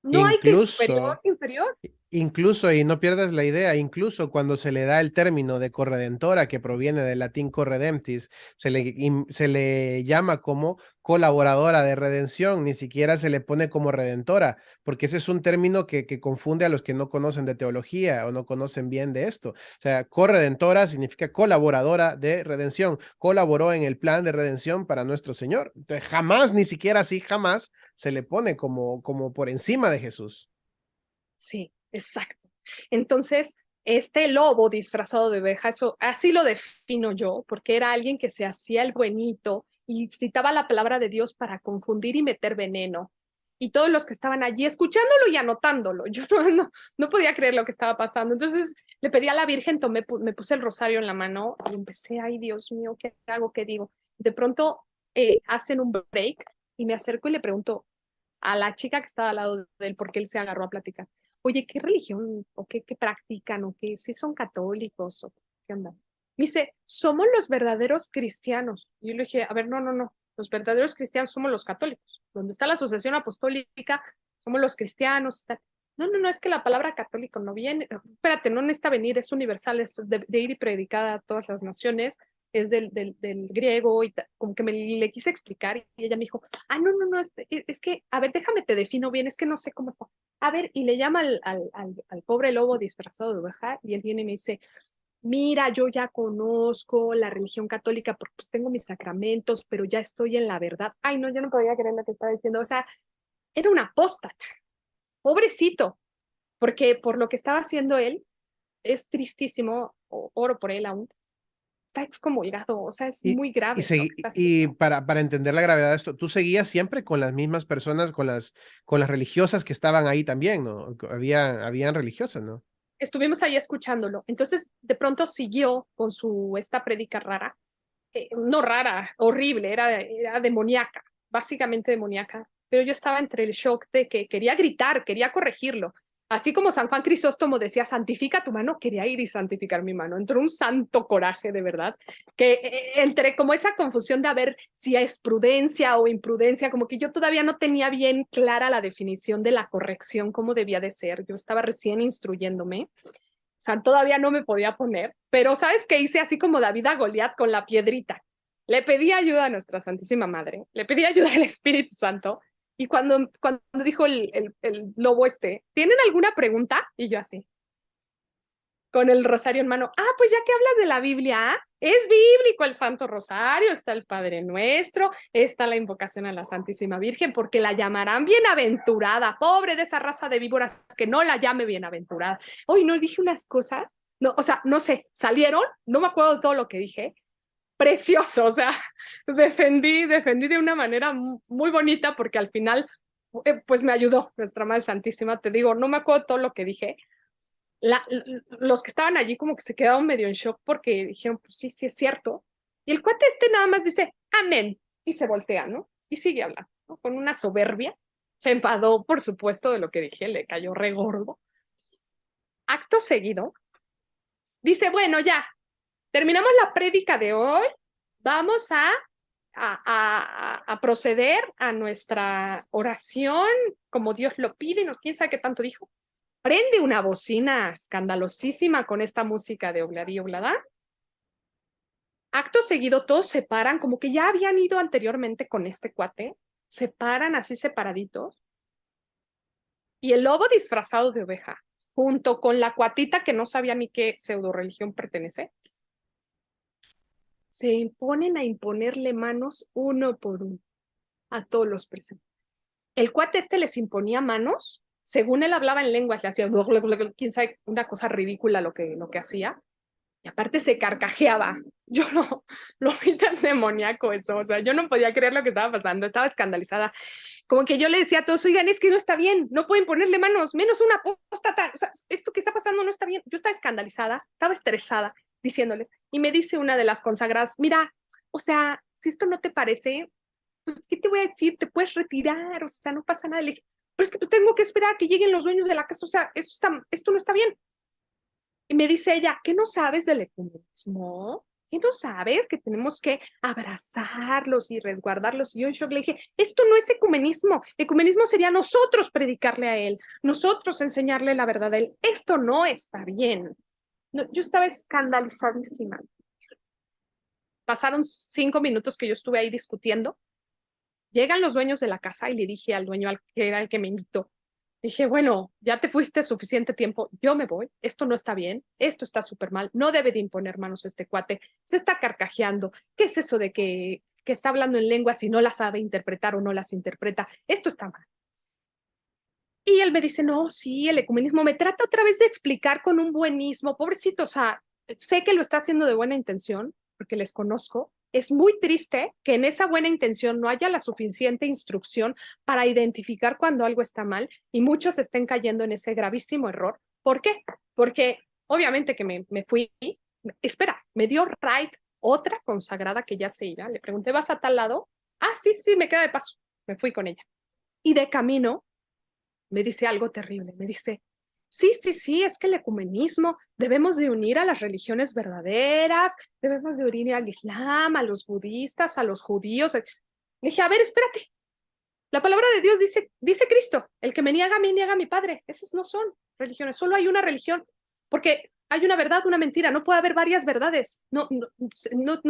No hay que superior, Incluso, inferior. Incluso, y no pierdas la idea, incluso cuando se le da el término de corredentora, que proviene del latín corredemptis, se le llama como colaboradora de redención, ni siquiera se le pone como redentora, porque ese es un término que confunde a los que no conocen de teología o no conocen bien de esto. O sea, corredentora significa colaboradora de redención, colaboró en el plan de redención para nuestro Señor. Entonces, jamás, ni siquiera así, jamás se le pone como por encima de Jesús. Sí, exacto. Entonces, este lobo disfrazado de oveja, eso así lo defino yo, porque era alguien que se hacía el buenito y citaba la palabra de Dios para confundir y meter veneno. Y todos los que estaban allí escuchándolo y anotándolo, yo no podía creer lo que estaba pasando. Entonces le pedí a la Virgen, me puse el rosario en la mano y empecé, ay Dios mío, ¿qué hago? ¿Qué digo? De pronto hacen un break y me acerco y le pregunto a la chica que estaba al lado de él, porque él se agarró a platicar. Oye, ¿qué religión o qué practican o qué? ¿Si son católicos o qué onda? Me dice, somos los verdaderos cristianos. Y yo le dije, a ver, no. Los verdaderos cristianos somos los católicos. Donde está la asociación apostólica, somos los cristianos. No, es que la palabra católico no viene. Espérate, no necesita venir, es universal, es de ir y predicar a todas las naciones, es del griego, y como que le quise explicar y ella me dijo, no, es que, a ver, déjame te defino bien, es que no sé cómo está. A ver, y le llama al pobre lobo disfrazado de oveja y él viene y me dice, mira, yo ya conozco la religión católica porque pues tengo mis sacramentos, pero ya estoy en la verdad. Ay, no, yo no podía creer lo que estaba diciendo. O sea, era un apóstata, pobrecito, porque por lo que estaba haciendo él, es tristísimo, oro por él aún, está excomulgado, o sea, es Y, muy grave lo que está haciendo. para entender la gravedad de esto, tú seguías siempre con las mismas personas, con las religiosas que estaban ahí también, ¿no? Habían religiosas, ¿no? Estuvimos ahí escuchándolo. Entonces, de pronto siguió con esta prédica rara, no rara, horrible, era demoníaca, básicamente demoníaca. Pero yo estaba entre el shock de que quería gritar, quería corregirlo. Así como San Juan Crisóstomo decía, santifica tu mano, quería ir y santificar mi mano. Entró un santo coraje, de verdad, que entre como esa confusión de a ver si es prudencia o imprudencia, como que yo todavía no tenía bien clara la definición de la corrección, cómo debía de ser. Yo estaba recién instruyéndome. O sea, todavía no me podía poner, pero ¿sabes qué hice? Así como David a Goliat con la piedrita. Le pedí ayuda a nuestra Santísima Madre, le pedí ayuda al Espíritu Santo, y cuando dijo el lobo ¿tienen alguna pregunta? Y yo así, con el rosario en mano, pues ya que hablas de la Biblia, es bíblico el Santo Rosario, está el Padre Nuestro, está la invocación a la Santísima Virgen, porque la llamarán bienaventurada, pobre de esa raza de víboras que no la llame bienaventurada. Hoy no dije unas cosas, no, o sea, no sé, salieron, no me acuerdo de todo lo que dije, precioso, o sea, defendí de una manera muy bonita porque al final, pues me ayudó nuestra Madre Santísima, te digo, no me acuerdo todo lo que dije, los que estaban allí como que se quedaron medio en shock porque dijeron, pues sí, sí es cierto. Y el cuate nada más dice, amén, y se voltea, ¿no? Y sigue hablando, ¿no? Con una soberbia. Se enfadó, por supuesto, de lo que dije, le cayó re gordo. Acto seguido, dice, bueno, ya, terminamos la prédica de hoy, vamos a proceder a nuestra oración como Dios lo pide, no, quién sabe qué tanto dijo. Prende una bocina escandalosísima con esta música de Obladí Oblada. Acto seguido, todos se paran, como que ya habían ido anteriormente con este cuate, se paran así separaditos, y el lobo disfrazado de oveja, junto con la cuatita que no sabía ni qué pseudo religión pertenece, se ponen a imponerle manos uno por uno a todos los presentes. El cuate les imponía manos, según él hablaba en lenguas, le hacía, quién sabe, una cosa ridícula lo que hacía, y aparte se carcajeaba. Yo no lo vi tan demoníaco eso, o sea, yo no podía creer lo que estaba pasando, estaba escandalizada. Como que yo le decía a todos, oigan, es que no está bien, no pueden ponerle manos, menos una apóstata, o sea, esto que está pasando no está bien. Yo estaba escandalizada, estaba estresada, diciéndoles, y me dice una de las consagradas, mira, o sea, si esto no te parece, pues, ¿qué te voy a decir? Te puedes retirar, o sea, no pasa nada. Le dije, pero es que pues, tengo que esperar a que lleguen los dueños de la casa, o sea, esto no está bien. Y me dice ella, ¿qué no sabes del ecumenismo? ¿qué no sabes que tenemos que abrazarlos y resguardarlos? Y yo en shock le dije, esto no es ecumenismo. Ecumenismo sería nosotros predicarle a él, nosotros enseñarle la verdad a él. Esto no está bien. No, yo estaba escandalizadísima. Pasaron 5 minutos que yo estuve ahí discutiendo. Llegan los dueños de la casa y le dije al dueño que era el que me invitó. Dije, bueno, ya te fuiste suficiente tiempo, yo me voy, esto no está bien, esto está súper mal, no debe de imponer manos este cuate, se está carcajeando, ¿qué es eso de que está hablando en lenguas y no las sabe interpretar o no las interpreta? Esto está mal. Y él me dice, no, sí, el ecumenismo me trata otra vez de explicar con un buenismo, pobrecito, o sea, sé que lo está haciendo de buena intención, porque les conozco. Es muy triste que en esa buena intención no haya la suficiente instrucción para identificar cuando algo está mal y muchos estén cayendo en ese gravísimo error. ¿Por qué? Porque obviamente que me fui, espera, me dio ride otra consagrada que ya se iba, le pregunté, ¿vas a tal lado? Ah, sí, sí, me queda de paso, me fui con ella. Y de camino me dice algo terrible, me dice, sí, sí, sí, es que el ecumenismo debemos de unir a las religiones verdaderas, debemos de unir al Islam, a los budistas, a los judíos. Le dije, a ver, espérate, la palabra de Dios dice Cristo, el que me niega a mí, niega a mi Padre. Esas no son religiones, solo hay una religión, porque hay una verdad, una mentira, no puede haber varias verdades, no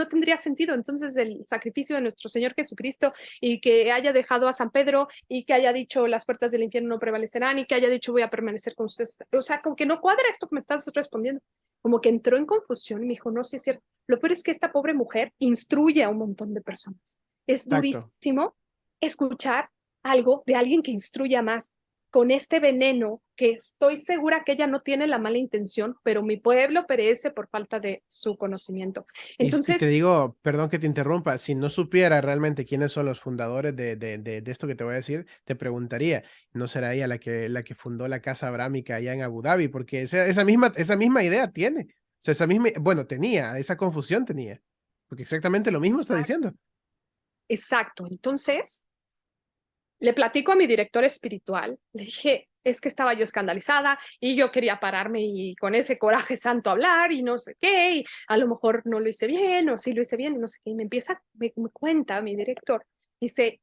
tendría sentido. Entonces el sacrificio de nuestro Señor Jesucristo y que haya dejado a San Pedro y que haya dicho las puertas del infierno no prevalecerán y que haya dicho voy a permanecer con ustedes, o sea, como que no cuadra esto que me estás respondiendo, como que entró en confusión y me dijo, no, sí es cierto, lo peor es que esta pobre mujer instruye a un montón de personas, es Exacto. durísimo escuchar algo de alguien que instruya más con este veneno que estoy segura que ella no tiene la mala intención, pero mi pueblo perece por falta de su conocimiento. Y te Entonces, digo, perdón que te interrumpa, si no supiera realmente quiénes son los fundadores de esto que te voy a decir, te preguntaría, ¿no será ella la que fundó la casa abrámica allá en Abu Dhabi? Porque esa misma idea tiene. O sea, bueno, tenía, esa confusión tenía. Porque exactamente lo mismo está diciendo. exacto. Entonces, le platico a mi director espiritual, le dije, es que estaba yo escandalizada y yo quería pararme y con ese coraje santo hablar y no sé qué, y a lo mejor no lo hice bien o sí lo hice bien y no sé qué. Y me cuenta mi director, dice,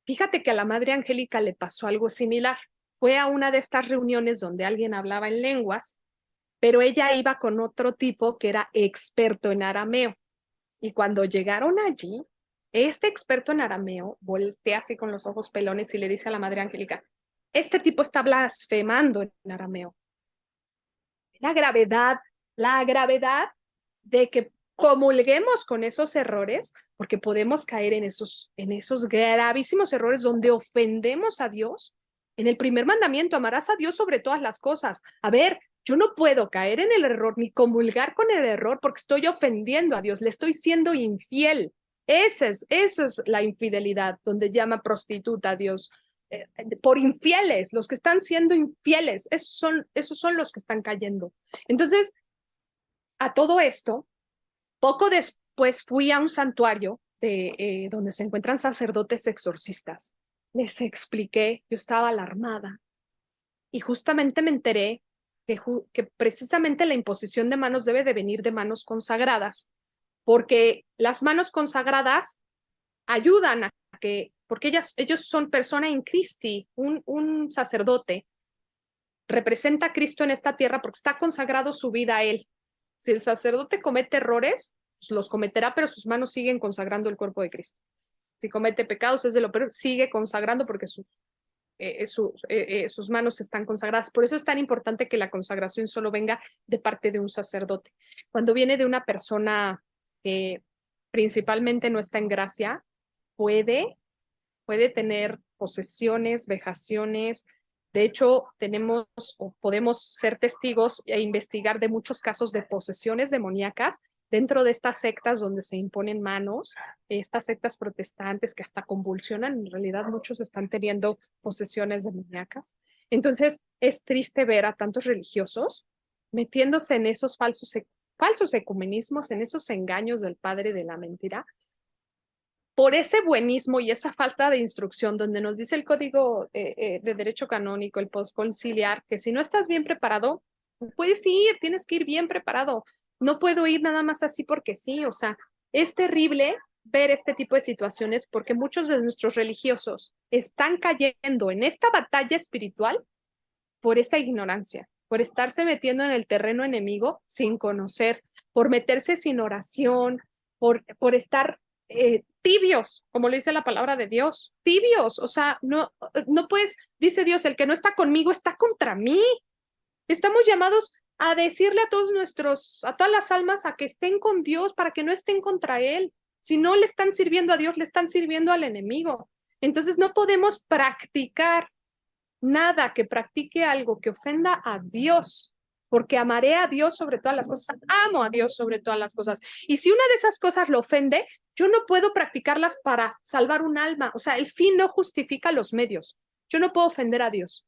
fíjate que a la Madre Angélica le pasó algo similar. Fue a una de estas reuniones donde alguien hablaba en lenguas, pero ella iba con otro tipo que era experto en arameo. Y cuando llegaron allí, este experto en arameo voltea así con los ojos pelones y le dice a la Madre Angélica, este tipo está blasfemando en arameo. La gravedad, la gravedad de que comulguemos con esos errores, porque podemos caer en esos gravísimos errores donde ofendemos a Dios. En el primer mandamiento, amarás a Dios sobre todas las cosas. A ver, yo no puedo caer en el error ni comulgar con el error porque estoy ofendiendo a Dios, le estoy siendo infiel. Esa es la infidelidad, donde llama prostituta a Dios. Por infieles, los que están siendo infieles, esos son los que están cayendo. Entonces, a todo esto, poco después fui a un santuario donde se encuentran sacerdotes exorcistas. Les expliqué, yo estaba alarmada y justamente me enteré que precisamente la imposición de manos debe de venir de manos consagradas, porque las manos consagradas ayudan a que, porque ellos son persona in Christi, un sacerdote representa a Cristo en esta tierra porque está consagrado su vida a él. Si el sacerdote comete errores, pues los cometerá, pero sus manos siguen consagrando el cuerpo de Cristo. Si comete pecados, es de lo peor, sigue consagrando porque sus manos están consagradas. Por eso es tan importante que la consagración solo venga de parte de un sacerdote. Cuando viene de una persona que principalmente no está en gracia, puede tener posesiones, vejaciones. De hecho, tenemos o podemos ser testigos e investigar de muchos casos de posesiones demoníacas dentro de estas sectas donde se imponen manos, estas sectas protestantes que hasta convulsionan, en realidad muchos están teniendo posesiones demoníacas. Entonces, es triste ver a tantos religiosos metiéndose en esos falsos ecumenismos, en esos engaños del padre de la mentira, por ese buenismo y esa falta de instrucción, donde nos dice el código de derecho canónico, el postconciliar, que si no estás bien preparado, puedes ir, tienes que ir bien preparado. no puedo ir nada más así porque sí, o sea, es terrible ver este tipo de situaciones porque muchos de nuestros religiosos están cayendo en esta batalla espiritual por esa ignorancia, por estarse metiendo en el terreno enemigo sin conocer, por meterse sin oración, por estar tibios, como le dice la palabra de Dios, tibios, o sea, no puedes, dice Dios, el que no está conmigo está contra mí. Estamos llamados a decirle a todos a todas las almas a que estén con Dios para que no estén contra Él. Si no le están sirviendo a Dios, le están sirviendo al enemigo. Entonces no podemos practicar nada que practique algo que ofenda a Dios, porque amaré a Dios sobre todas las cosas, amo a Dios sobre todas las cosas. Y si una de esas cosas lo ofende, yo no puedo practicarlas para salvar un alma. O sea, el fin no justifica los medios. Yo no puedo ofender a Dios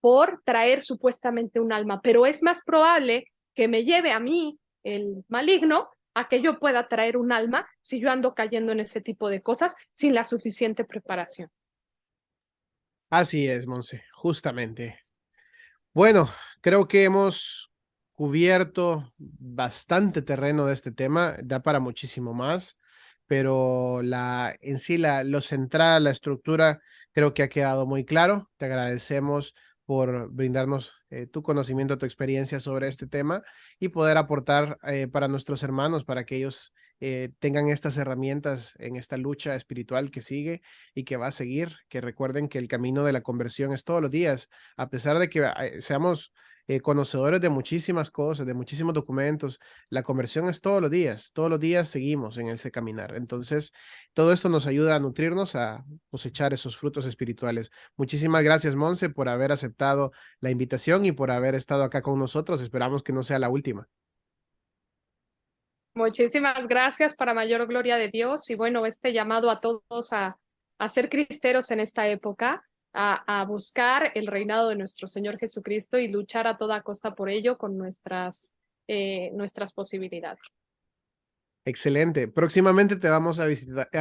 por traer supuestamente un alma, pero es más probable que me lleve a mí el maligno a que yo pueda traer un alma si yo ando cayendo en ese tipo de cosas sin la suficiente preparación. Así es, Monse, justamente. Bueno, creo que hemos cubierto bastante terreno de este tema, da para muchísimo más, pero en sí lo central, la estructura, creo que ha quedado muy claro. Te agradecemos por brindarnos tu conocimiento, tu experiencia sobre este tema y poder aportar para nuestros hermanos, para que ellos tengan estas herramientas en esta lucha espiritual que sigue y que va a seguir, que recuerden que el camino de la conversión es todos los días a pesar de que seamos conocedores de muchísimas cosas, de muchísimos documentos, la conversión es todos los días seguimos en ese caminar. Entonces, todo esto nos ayuda a nutrirnos, a cosechar esos frutos espirituales. Muchísimas gracias, Monse, por haber aceptado la invitación y por haber estado acá con nosotros. Esperamos que no sea la última. Muchísimas gracias para mayor gloria de Dios y bueno, este llamado a todos a ser cristeros en esta época, a buscar el reinado de nuestro Señor Jesucristo y luchar a toda costa por ello con nuestras posibilidades. Excelente. Próximamente te vamos a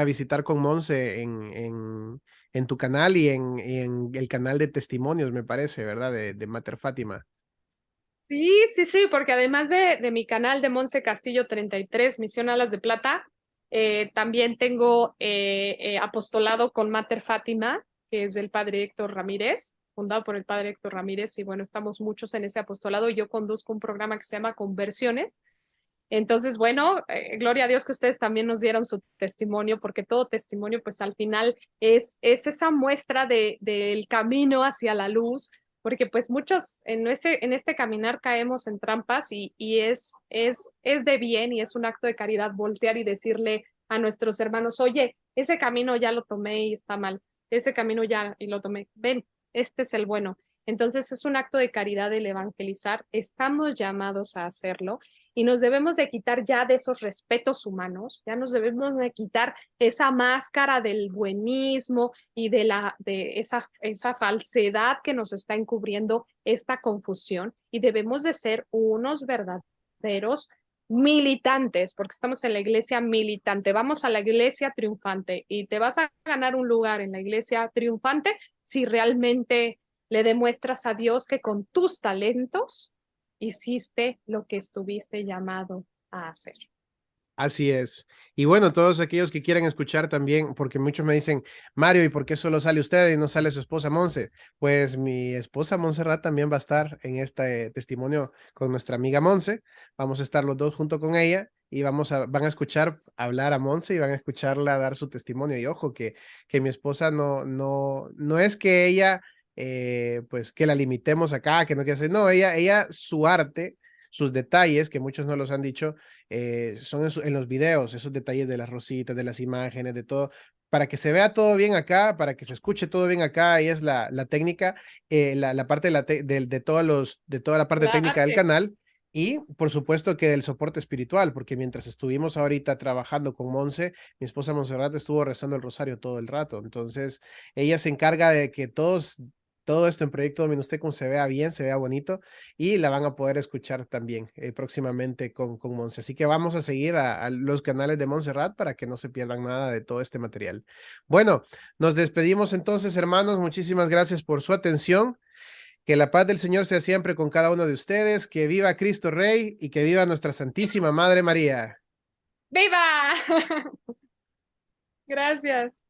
visitar con Monse en tu canal y en el canal de testimonios, me parece, ¿verdad? De Mater Fátima. Sí, sí, sí, porque además de mi canal de Monse Castillo 33, Misión Alas de Plata, también tengo apostolado con Mater Fátima, que es del padre Héctor Ramírez, fundado por el padre Héctor Ramírez, y bueno, estamos muchos en ese apostolado y yo conduzco un programa que se llama Conversiones. Entonces, bueno, gloria a Dios que ustedes también nos dieron su testimonio, porque todo testimonio, pues al final es esa muestra del camino hacia la luz, porque pues muchos en este caminar caemos en trampas y es de bien y es un acto de caridad voltear y decirle a nuestros hermanos, oye, ese camino ya lo tomé y está mal, ese camino ya y lo tomé, ven, este es el bueno. Entonces es un acto de caridad el evangelizar, estamos llamados a hacerlo y nos debemos de quitar ya de esos respetos humanos, ya nos debemos de quitar esa máscara del buenismo y de esa falsedad que nos está encubriendo esta confusión y debemos de ser unos verdaderos militantes, porque estamos en la iglesia militante, vamos a la iglesia triunfante y te vas a ganar un lugar en la iglesia triunfante si realmente le demuestras a Dios que con tus talentos hiciste lo que estuviste llamado a hacer. Así es. Y bueno, todos aquellos que quieran escuchar también, porque muchos me dicen, Mario, ¿y por qué solo sale usted y no sale su esposa Monse? Pues mi esposa Montserrat también va a estar en este testimonio con nuestra amiga Monse. Vamos a estar los dos junto con ella y van a escuchar hablar a Monse y van a escucharla dar su testimonio. Y ojo, que mi esposa no es que ella, pues que la limitemos acá, que no quiere hacer, no, ella, su arte, sus detalles, que muchos no los han dicho, son en los videos, esos detalles de las rositas, de las imágenes, de todo, para que se vea todo bien acá, para que se escuche todo bien acá, ahí es la técnica, la parte de toda la parte El técnica del arte. canal. Y por supuesto que el soporte espiritual, porque mientras estuvimos ahorita trabajando con Monse, mi esposa Montserrat estuvo rezando el rosario todo el rato. Entonces, ella se encarga de que todo esto en Proyecto Dominustecum se vea bien, se vea bonito y la van a poder escuchar también próximamente con Monse. Así que vamos a seguir a los canales de Montserrat para que no se pierdan nada de todo este material. Bueno, nos despedimos entonces, hermanos. Muchísimas gracias por su atención Que la paz del Señor sea siempre con cada uno de ustedes. Que viva Cristo Rey y que viva nuestra Santísima Madre María. ¡Viva! Gracias.